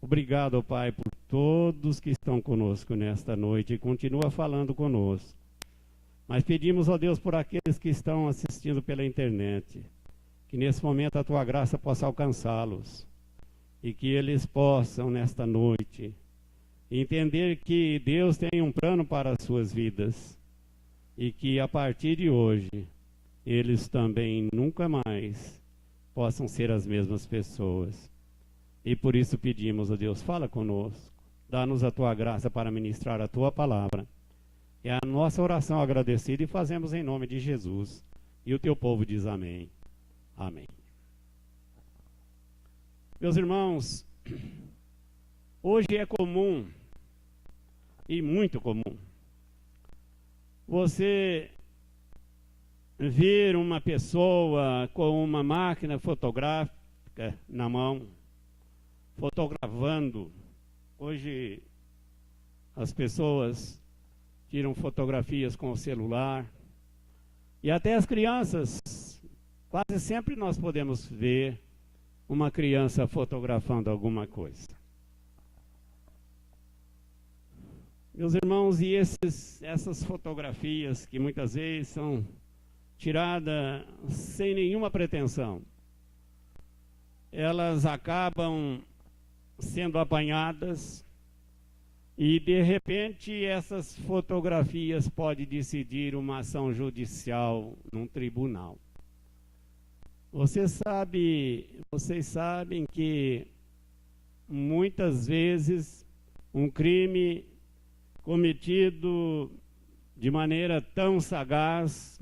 Obrigado, Pai, por todos que estão conosco nesta noite e continua falando conosco. Mas pedimos, ó Deus, por aqueles que estão assistindo pela internet, que nesse momento a tua graça possa alcançá-los e que eles possam, nesta noite, entender que Deus tem um plano para as suas vidas e que a partir de hoje eles também nunca mais possam ser as mesmas pessoas. E por isso pedimos, ó Deus, fala conosco, dá-nos a tua graça para ministrar a tua palavra. É a nossa oração agradecida e fazemos em nome de Jesus. E o teu povo diz amém. Amém. Meus irmãos, hoje é comum, e muito comum, você ver uma pessoa com uma máquina fotográfica na mão, fotografando. Hoje as pessoas tiram fotografias com o celular. E até as crianças, quase sempre nós podemos ver uma criança fotografando alguma coisa. Meus irmãos, e essas fotografias que muitas vezes são tiradas sem nenhuma pretensão, elas acabam sendo apanhadas e de repente essas fotografias podem decidir uma ação judicial num tribunal. Vocês sabem que muitas vezes um crime cometido de maneira tão sagaz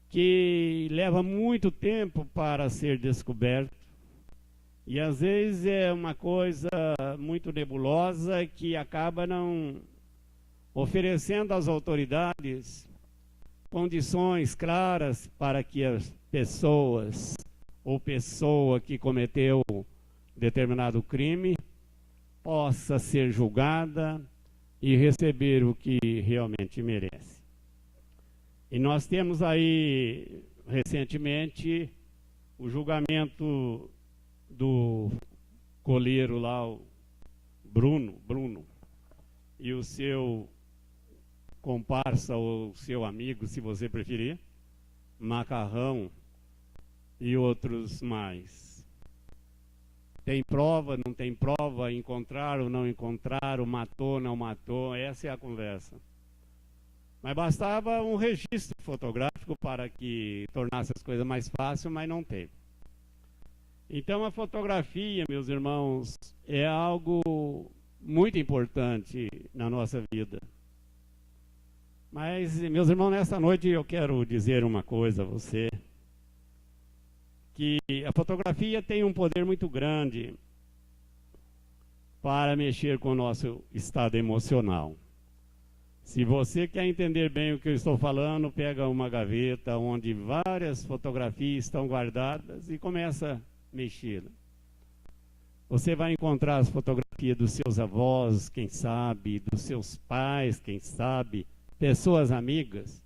que leva muito tempo para ser descoberto. E às vezes é uma coisa muito nebulosa que acaba não oferecendo às autoridades condições claras para que as pessoas ou pessoa que cometeu determinado crime possa ser julgada e receber o que realmente merece. E nós temos aí recentemente o julgamento do coleiro lá, o Bruno, e o seu comparsa ou seu amigo, se você preferir, Macarrão e outros mais. Tem prova, não tem prova, encontraram, não encontraram, matou, não matou, essa é a conversa. Mas bastava um registro fotográfico para que tornasse as coisas mais fáceis, mas não teve. Então a fotografia, meus irmãos, é algo muito importante na nossa vida. Mas, meus irmãos, nessa noite eu quero dizer uma coisa a você, que a fotografia tem um poder muito grande para mexer com o nosso estado emocional. Se você quer entender bem o que eu estou falando, pega uma gaveta onde várias fotografias estão guardadas e começa a mexer. Você vai encontrar as fotografias dos seus avós, quem sabe, dos seus pais, quem sabe, pessoas amigas.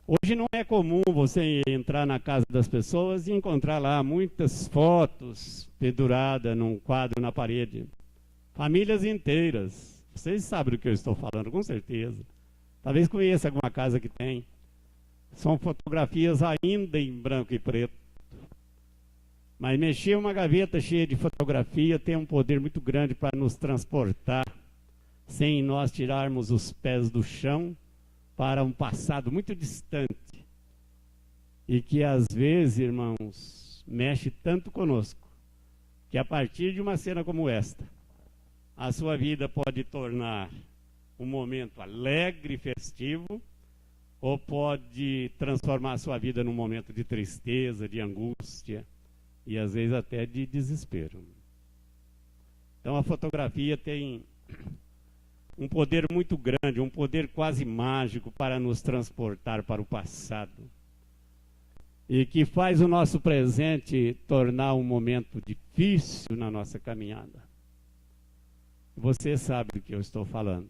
Hoje não é comum você entrar na casa das pessoas e encontrar lá muitas fotos penduradas num quadro na parede. Famílias inteiras. Vocês sabem do que eu estou falando, com certeza. Talvez conheça alguma casa que tem. São fotografias ainda em branco e preto. Mas mexer uma gaveta cheia de fotografia tem um poder muito grande para nos transportar, sem nós tirarmos os pés do chão, para um passado muito distante. e que às vezes, irmãos, mexe tanto conosco, que a partir de uma cena como esta, a sua vida pode tornar um momento alegre e festivo, ou pode transformar a sua vida num momento de tristeza, de angústia e às vezes até de desespero. Então a fotografia tem um poder muito grande, um poder quase mágico para nos transportar para o passado, e que faz o nosso presente tornar um momento difícil na nossa caminhada. Você sabe do que eu estou falando.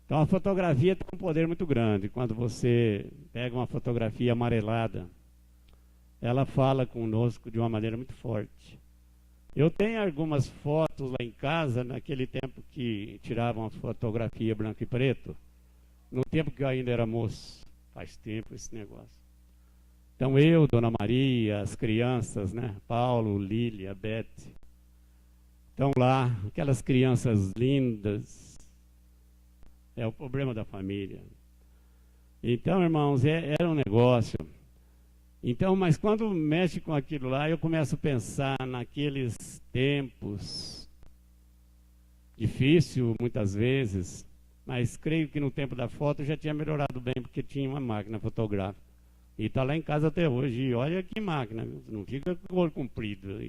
Então a fotografia tem um poder muito grande. Quando você pega uma fotografia amarelada, ela fala conosco de uma maneira muito forte. Eu tenho algumas fotos lá em casa, naquele tempo que tiravam a fotografia branco e preto, no tempo que eu ainda era moço. Faz tempo esse negócio. Então eu, Dona Maria, as crianças, né? Paulo, Lília, Beth, estão lá, aquelas crianças lindas. É o problema da família. Então, irmãos, era um negócio. Então, mas quando mexe com aquilo lá, eu começo a pensar naqueles tempos, difícil muitas vezes, mas creio que no tempo da foto já tinha melhorado bem, porque tinha uma máquina fotográfica. E está lá em casa até hoje. E olha que máquina, não fica com o olho comprido.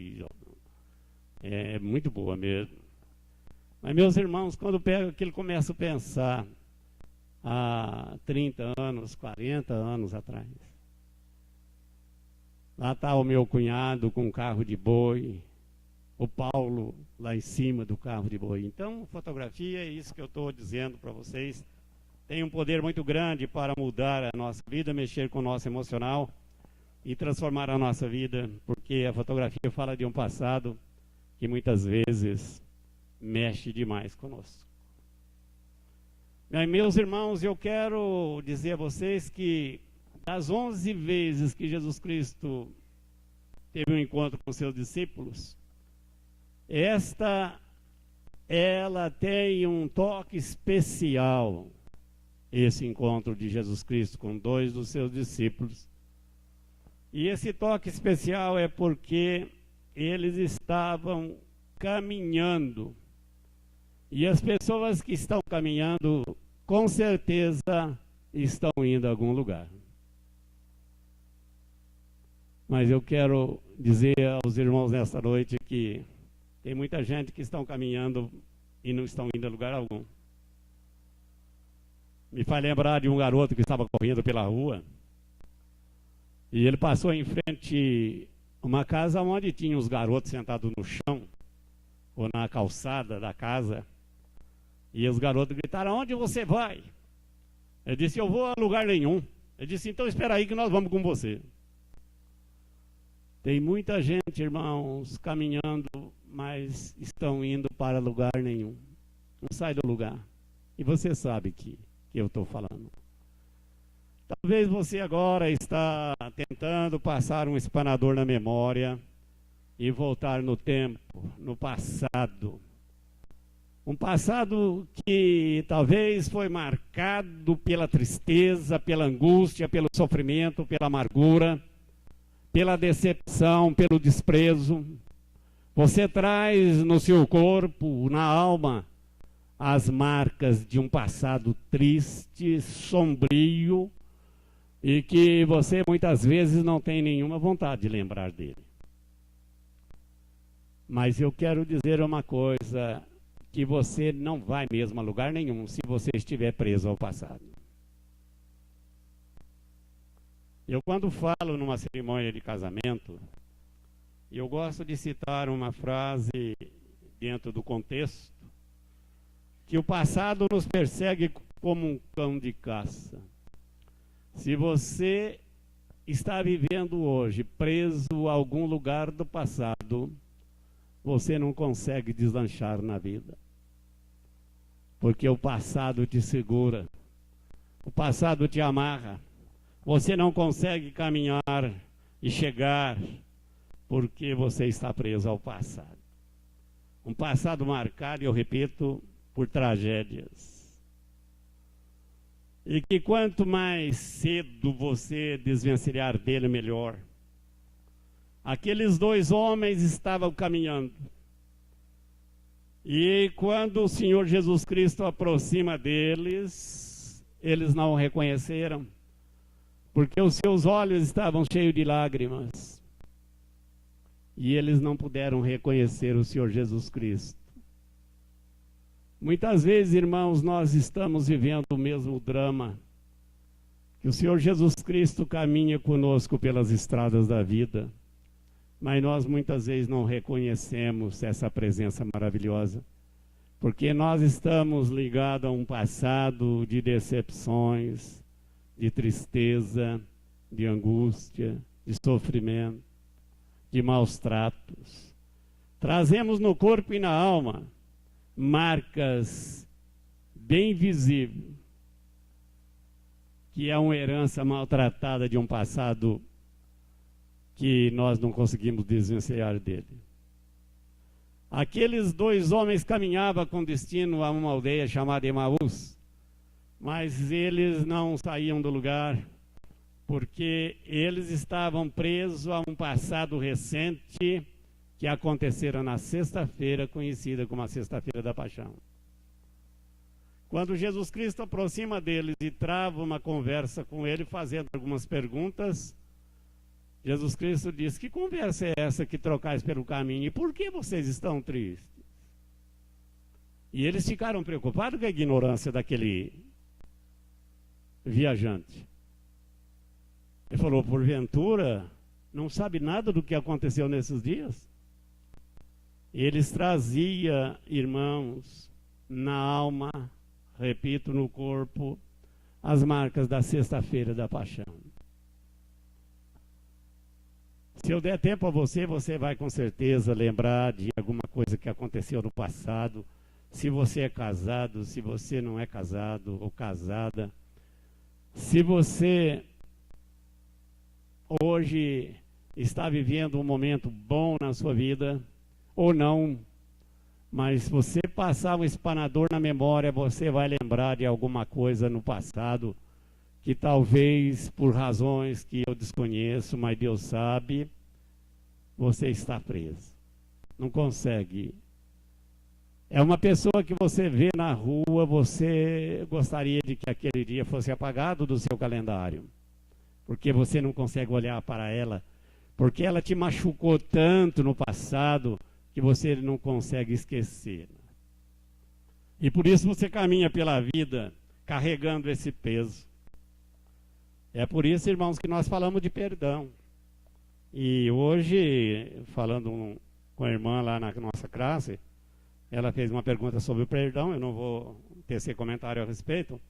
É muito boa mesmo. Mas, meus irmãos, quando pego aquilo, começo a pensar há 30 anos, 40 anos atrás. Lá está o meu cunhado com um carro de boi, o Paulo lá em cima do carro de boi. Então, fotografia é isso que eu estou dizendo para vocês. Tem um poder muito grande para mudar a nossa vida, mexer com o nosso emocional e transformar a nossa vida, porque a fotografia fala de um passado que muitas vezes mexe demais conosco. Meus irmãos, eu quero dizer a vocês que das 11 vezes que Jesus Cristo teve um encontro com seus discípulos, ela tem um toque especial, esse encontro de Jesus Cristo com 2 dos seus discípulos. E esse toque especial é porque eles estavam caminhando. E as pessoas que estão caminhando, com certeza, estão indo a algum lugar. Mas eu quero dizer aos irmãos nesta noite que tem muita gente que estão caminhando e não estão indo a lugar algum. Me faz lembrar de um garoto que estava correndo pela rua e ele passou em frente a uma casa onde tinha os garotos sentados no chão ou na calçada da casa, e os garotos gritaram: onde você vai? Ele disse: eu vou a lugar nenhum. Ele disse: então espera aí que nós vamos com você. Tem muita gente, irmãos, caminhando, mas estão indo para lugar nenhum. Não sai do lugar. E você sabe que eu estou falando. Talvez você agora está tentando passar um espanador na memória e voltar no tempo, no passado. Um passado que talvez foi marcado pela tristeza, pela angústia, pelo sofrimento, pela amargura, pela decepção, pelo desprezo. Você traz no seu corpo, na alma, as marcas de um passado triste, sombrio, e que você muitas vezes não tem nenhuma vontade de lembrar dele. Mas eu quero dizer uma coisa, que você não vai mesmo a lugar nenhum se você estiver preso ao passado. Eu, quando falo numa cerimônia de casamento, eu gosto de citar uma frase dentro do contexto, que o passado nos persegue como um cão de caça. Se você está vivendo hoje preso a algum lugar do passado, você não consegue deslanchar na vida. Porque o passado te segura, o passado te amarra. Você não consegue caminhar e chegar porque você está preso ao passado. Um passado marcado, eu repito, por tragédias. E que quanto mais cedo você desvencilhar dele, melhor. Aqueles dois homens estavam caminhando. E quando o Senhor Jesus Cristo aproxima deles, eles não o reconheceram, porque os seus olhos estavam cheios de lágrimas. E eles não puderam reconhecer o Senhor Jesus Cristo. Muitas vezes, irmãos, nós estamos vivendo o mesmo drama, que o Senhor Jesus Cristo caminha conosco pelas estradas da vida, mas nós muitas vezes não reconhecemos essa presença maravilhosa, porque nós estamos ligados a um passado de decepções, de tristeza, de angústia, de sofrimento, de maus tratos. Trazemos no corpo e na alma marcas bem visíveis, que é uma herança maltratada de um passado que nós não conseguimos desvencilhar dele. Aqueles dois homens caminhavam com destino a uma aldeia chamada Emaús, mas eles não saíam do lugar, porque eles estavam presos a um passado recente que aconteceram na sexta-feira, conhecida como a Sexta-feira da Paixão. Quando Jesus Cristo aproxima deles e trava uma conversa com ele, fazendo algumas perguntas, Jesus Cristo diz: que conversa é essa que trocais pelo caminho? E por que vocês estão tristes? E eles ficaram preocupados com a ignorância daquele viajante. Ele falou: porventura, não sabe nada do que aconteceu nesses dias? Eles traziam, irmãos, na alma, repito, no corpo, as marcas da Sexta-feira da Paixão. Se eu der tempo a você, você vai com certeza lembrar de alguma coisa que aconteceu no passado. Se você é casado, se você não é casado ou casada. Se você hoje está vivendo um momento bom na sua vida, ou não, mas se você passar um espanador na memória, você vai lembrar de alguma coisa no passado, que talvez por razões que eu desconheço, mas Deus sabe, você está preso. Não consegue. É uma pessoa que você vê na rua, você gostaria de que aquele dia fosse apagado do seu calendário, porque você não consegue olhar para ela, porque ela te machucou tanto no passado, que você não consegue esquecer. E por isso você caminha pela vida carregando esse peso. É por isso, irmãos, que nós falamos de perdão. E hoje, falando com a irmã lá na nossa classe, ela fez uma pergunta sobre o perdão. Eu não vou tecer comentário a respeito,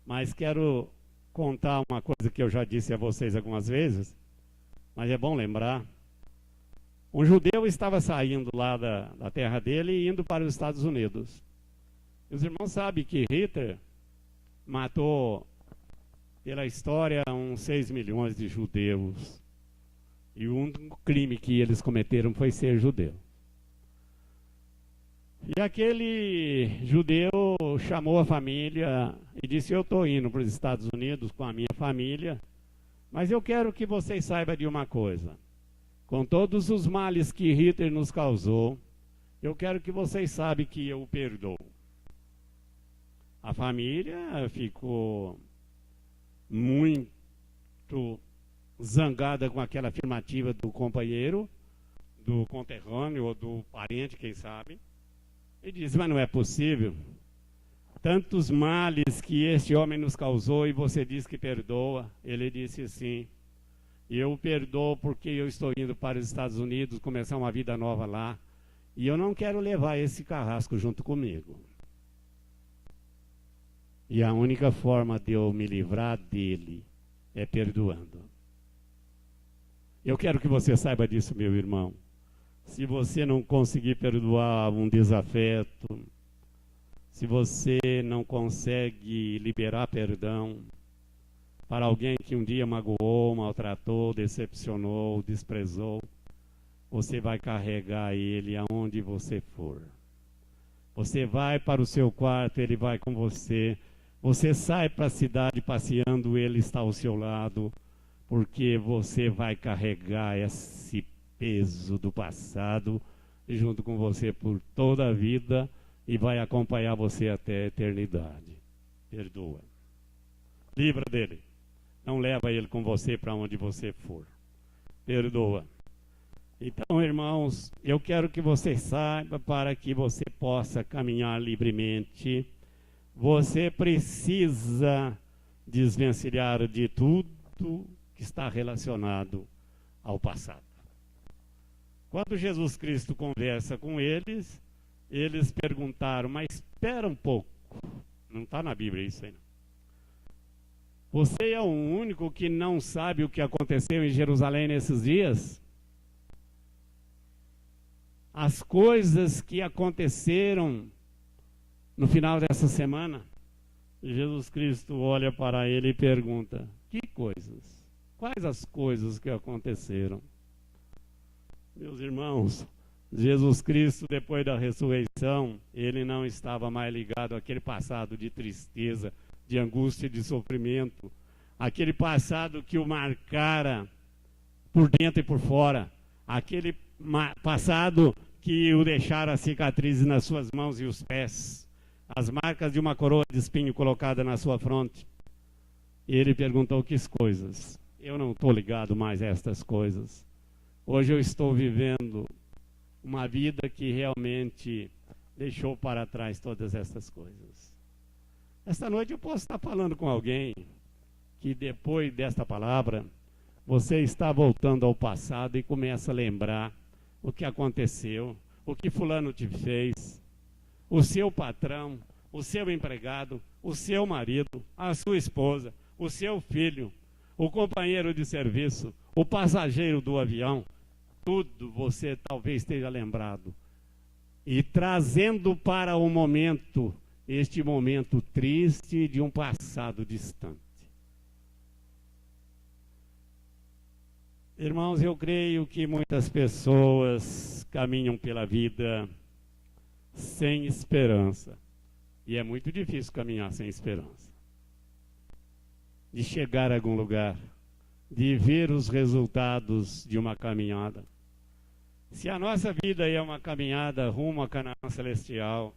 mas quero contar uma coisa que eu já disse a vocês algumas vezes, mas é bom lembrar. Um judeu estava saindo lá da terra dele e indo para os Estados Unidos. E os irmãos sabem que Hitler matou, pela história, uns 6 milhões de judeus. E o único crime que eles cometeram foi ser judeu. E aquele judeu chamou a família e disse: eu estou indo para os Estados Unidos com a minha família, mas eu quero que vocês saibam de uma coisa. Com todos os males que Hitler nos causou, eu quero que vocês saibam que eu o perdoo. A família ficou muito zangada com aquela afirmativa do companheiro, do conterrâneo ou do parente, quem sabe. E disse: mas não é possível. Tantos males que este homem nos causou e você diz que perdoa. Ele disse: sim. E eu o perdoo porque eu estou indo para os Estados Unidos começar uma vida nova lá. E eu não quero levar esse carrasco junto comigo. E a única forma de eu me livrar dele é perdoando. Eu quero que você saiba disso, meu irmão. Se você não conseguir perdoar um desafeto, se você não consegue liberar perdão para alguém que um dia magoou, maltratou, decepcionou, desprezou, você vai carregar ele aonde você for. Você vai para o seu quarto, ele vai com você. Você sai para a cidade passeando, ele está ao seu lado, porque você vai carregar esse peso do passado junto com você por toda a vida e vai acompanhar você até a eternidade. Perdoa. Livra dele. Não leva ele com você para onde você for. Perdoa. Então, irmãos, eu quero que você saiba, para que você possa caminhar livremente, você precisa desvencilhar de tudo que está relacionado ao passado. Quando Jesus Cristo conversa com eles, eles perguntaram, mas espera um pouco. Não está na Bíblia isso aí, não. Você é o único que não sabe o que aconteceu em Jerusalém nesses dias? As coisas que aconteceram no final dessa semana, Jesus Cristo olha para ele e pergunta, que coisas? Quais as coisas que aconteceram? Meus irmãos, Jesus Cristo, depois da ressurreição, ele não estava mais ligado àquele passado de tristeza, de angústia e de sofrimento, aquele passado que o marcara por dentro e por fora, aquele passado que o deixara cicatrizes nas suas mãos e os pés, as marcas de uma coroa de espinho colocada na sua fronte. E ele perguntou, que coisas? Eu não estou ligado mais a estas coisas. Hoje eu estou vivendo uma vida que realmente deixou para trás todas essas coisas. Esta noite eu posso estar falando com alguém que depois desta palavra, você está voltando ao passado e começa a lembrar o que aconteceu, o que fulano te fez, o seu patrão, o seu empregado, o seu marido, a sua esposa, o seu filho, o companheiro de serviço, o passageiro do avião, tudo você talvez esteja lembrado. E trazendo para o momento, este momento triste de um passado distante. Irmãos, eu creio que muitas pessoas caminham pela vida sem esperança. E é muito difícil caminhar sem esperança. De chegar a algum lugar, de ver os resultados de uma caminhada. Se a nossa vida é uma caminhada rumo a Canaã Celestial,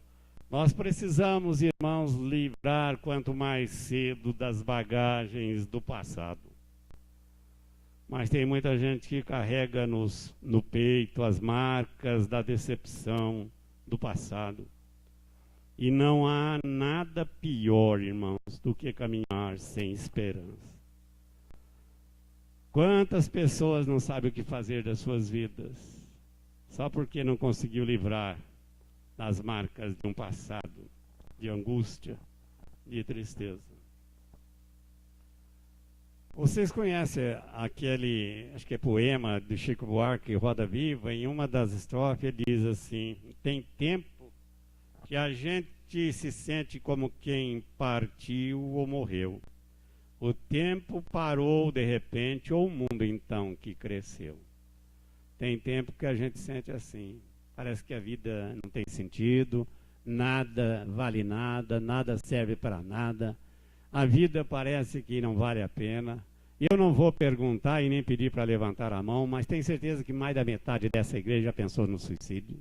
nós precisamos, irmãos, livrar quanto mais cedo das bagagens do passado. Mas tem muita gente que carrega no peito as marcas da decepção do passado. E não há nada pior, irmãos, do que caminhar sem esperança. Quantas pessoas não sabem o que fazer das suas vidas, só porque não conseguiu livrar das marcas de um passado, de angústia, de tristeza. Vocês conhecem aquele, acho que é poema do Chico Buarque, Roda Viva? Em uma das estrofes ele diz assim, tem tempo que a gente se sente como quem partiu ou morreu. O tempo parou de repente, ou o mundo então que cresceu. Tem tempo que a gente sente assim, parece que a vida não tem sentido, nada vale nada, nada serve para nada. A vida parece que não vale a pena. Eu não vou perguntar e nem pedir para levantar a mão, mas tenho certeza que mais da metade dessa igreja já pensou no suicídio.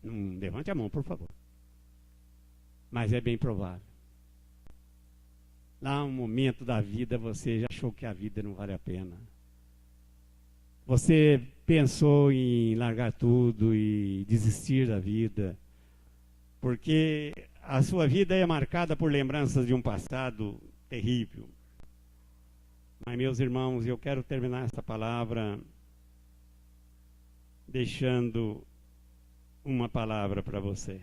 Não levante a mão, por favor. Mas é bem provável. Lá um momento da vida você já achou que a vida não vale a pena. Você pensou em largar tudo e desistir da vida, porque a sua vida é marcada por lembranças de um passado terrível. Mas, meus irmãos, eu quero terminar essa palavra deixando uma palavra para você.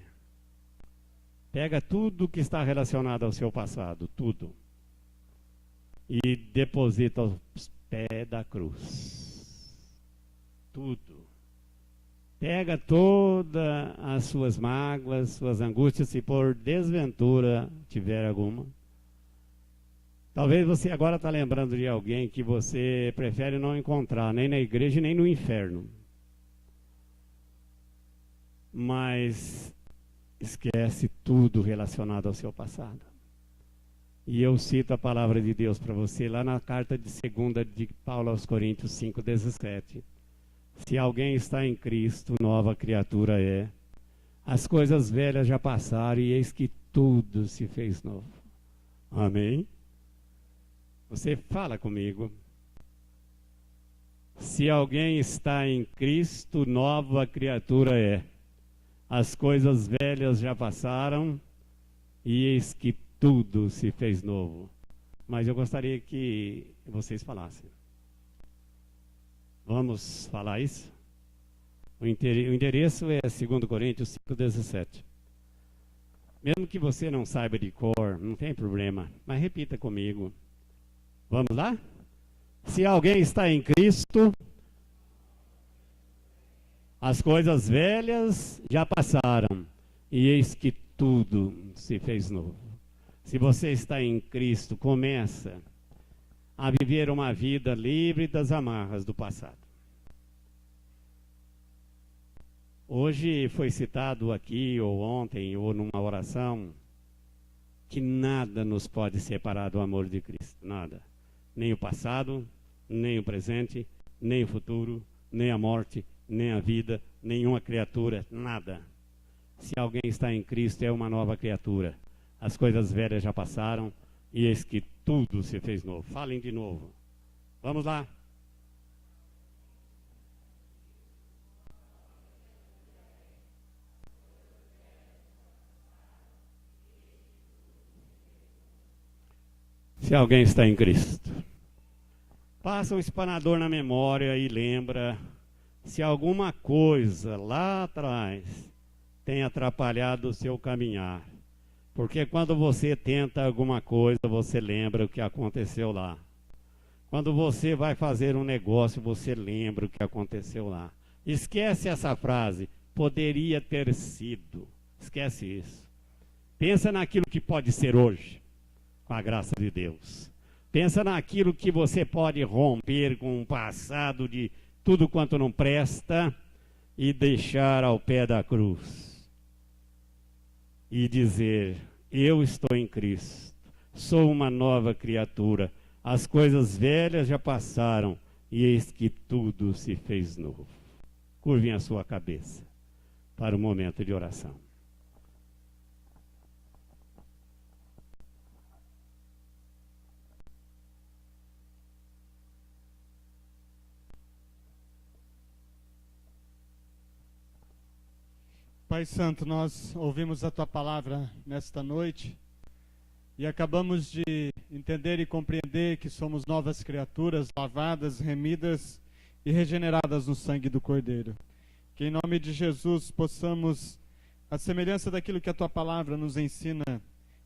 Pega tudo que está relacionado ao seu passado, tudo, e deposita aos pés da cruz. Tudo. Pega todas as suas mágoas, suas angústias, se por desventura tiver alguma. Talvez você agora está lembrando de alguém que você prefere não encontrar, nem na igreja, nem no inferno. Mas esquece tudo relacionado ao seu passado. E eu cito a palavra de Deus para você lá na carta de 2 de Paulo aos Coríntios 5,17. Se alguém está em Cristo, nova criatura é. As coisas velhas já passaram e eis que tudo se fez novo. Amém? Você fala comigo. Se alguém está em Cristo, nova criatura é. As coisas velhas já passaram e eis que tudo se fez novo. Mas eu gostaria que vocês falassem. Vamos falar isso? O endereço é 2 Coríntios 5,17. Mesmo que você não saiba de cor, não tem problema, mas repita comigo. Vamos lá? Se alguém está em Cristo, as coisas velhas já passaram e eis que tudo se fez novo. Se você está em Cristo, começa a viver uma vida livre das amarras do passado. Hoje foi citado aqui, ou ontem, ou numa oração, que nada nos pode separar do amor de Cristo. Nada. Nem o passado, nem o presente, nem o futuro, nem a morte, nem a vida, nenhuma criatura, nada. Se alguém está em Cristo, é uma nova criatura. As coisas velhas já passaram e eis que tudo se fez novo. Falem de novo. Vamos lá. Se alguém está em Cristo, passa o espanador na memória e lembra se alguma coisa lá atrás tem atrapalhado o seu caminhar. Porque quando você tenta alguma coisa, você lembra o que aconteceu lá. Quando você vai fazer um negócio, você lembra o que aconteceu lá. Esquece essa frase, poderia ter sido. Esquece isso. Pensa naquilo que pode ser hoje, com a graça de Deus. Pensa naquilo que você pode romper com o passado de tudo quanto não presta e deixar ao pé da cruz. E dizer, eu estou em Cristo, sou uma nova criatura, as coisas velhas já passaram e eis que tudo se fez novo. Curvem a sua cabeça para o momento de oração. Pai Santo, nós ouvimos a Tua palavra nesta noite e acabamos de entender e compreender que somos novas criaturas, lavadas, remidas e regeneradas no sangue do Cordeiro. Que em nome de Jesus possamos, à semelhança daquilo que a Tua palavra nos ensina,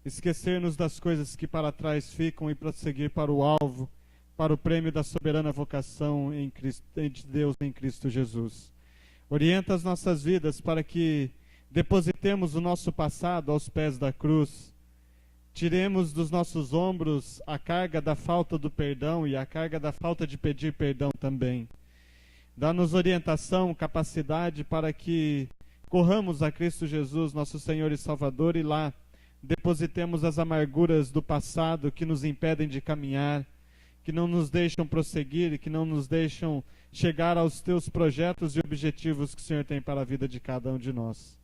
esquecer-nos das coisas que para trás ficam e prosseguir para o alvo, para o prêmio da soberana vocação de Deus em Cristo Jesus. Orienta as nossas vidas para que depositemos o nosso passado aos pés da cruz. Tiremos dos nossos ombros a carga da falta do perdão e a carga da falta de pedir perdão também. Dá-nos orientação, capacidade para que corramos a Cristo Jesus, nosso Senhor e Salvador, e lá depositemos as amarguras do passado que nos impedem de caminhar, que não nos deixam prosseguir, que não nos deixam chegar aos teus projetos e objetivos que o Senhor tem para a vida de cada um de nós.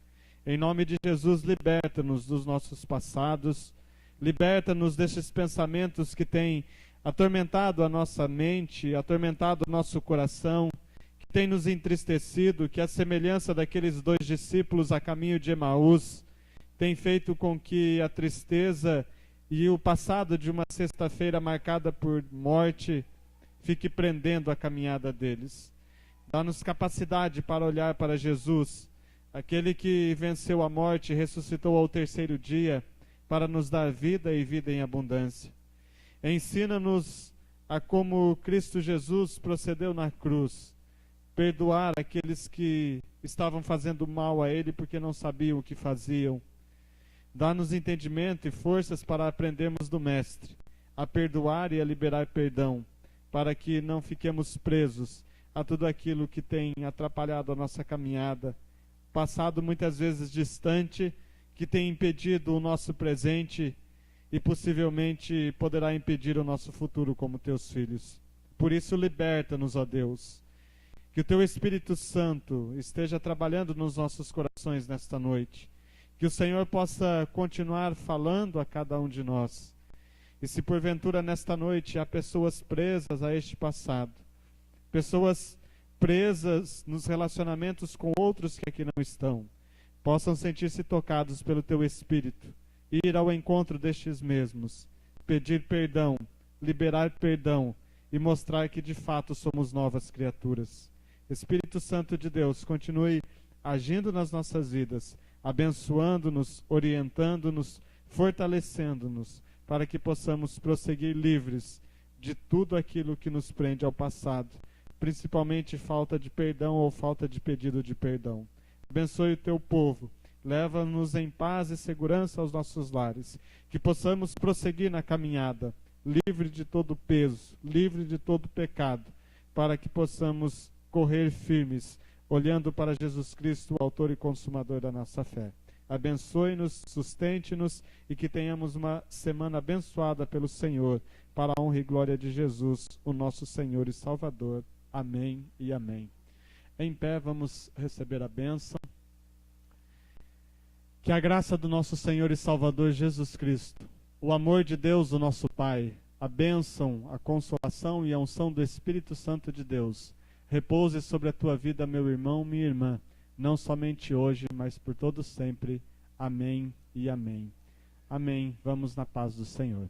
Em nome de Jesus, liberta-nos dos nossos passados, liberta-nos desses pensamentos que têm atormentado a nossa mente, atormentado o nosso coração, que tem nos entristecido, que a semelhança daqueles 2 discípulos a caminho de Emaús, tem feito com que a tristeza e o passado de uma sexta-feira marcada por morte fique prendendo a caminhada deles. Dá-nos capacidade para olhar para Jesus, aquele que venceu a morte e ressuscitou ao 3º dia, para nos dar vida e vida em abundância. Ensina-nos a como Cristo Jesus procedeu na cruz, perdoar aqueles que estavam fazendo mal a Ele porque não sabiam o que faziam. Dá-nos entendimento e forças para aprendermos do Mestre, a perdoar e a liberar perdão, para que não fiquemos presos a tudo aquilo que tem atrapalhado a nossa caminhada, passado muitas vezes distante, que tem impedido o nosso presente e possivelmente poderá impedir o nosso futuro como teus filhos. Por isso, liberta-nos, ó Deus. Que o teu Espírito Santo esteja trabalhando nos nossos corações nesta noite. Que o Senhor possa continuar falando a cada um de nós. E se porventura nesta noite há pessoas presas a este passado, pessoas presas nos relacionamentos com outros que aqui não estão, possam sentir-se tocados pelo teu Espírito, ir ao encontro destes mesmos, pedir perdão, liberar perdão e mostrar que de fato somos novas criaturas. Espírito Santo de Deus, continue agindo nas nossas vidas, abençoando-nos, orientando-nos, fortalecendo-nos, para que possamos prosseguir livres de tudo aquilo que nos prende ao passado, principalmente falta de perdão ou falta de pedido de perdão. Abençoe o teu povo, leva-nos em paz e segurança aos nossos lares, que possamos prosseguir na caminhada, livre de todo peso, livre de todo pecado, para que possamos correr firmes, olhando para Jesus Cristo, o autor e consumador da nossa fé. Abençoe-nos, sustente-nos e que tenhamos uma semana abençoada pelo Senhor, para a honra e glória de Jesus, o nosso Senhor e Salvador. Amém e amém. Em pé, vamos receber a bênção. Que a graça do nosso Senhor e Salvador Jesus Cristo, o amor de Deus, o nosso Pai, a bênção, a consolação e a unção do Espírito Santo de Deus, repouse sobre a tua vida, meu irmão, minha irmã, não somente hoje, mas por todo sempre. Amém e amém. Amém. Vamos na paz do Senhor.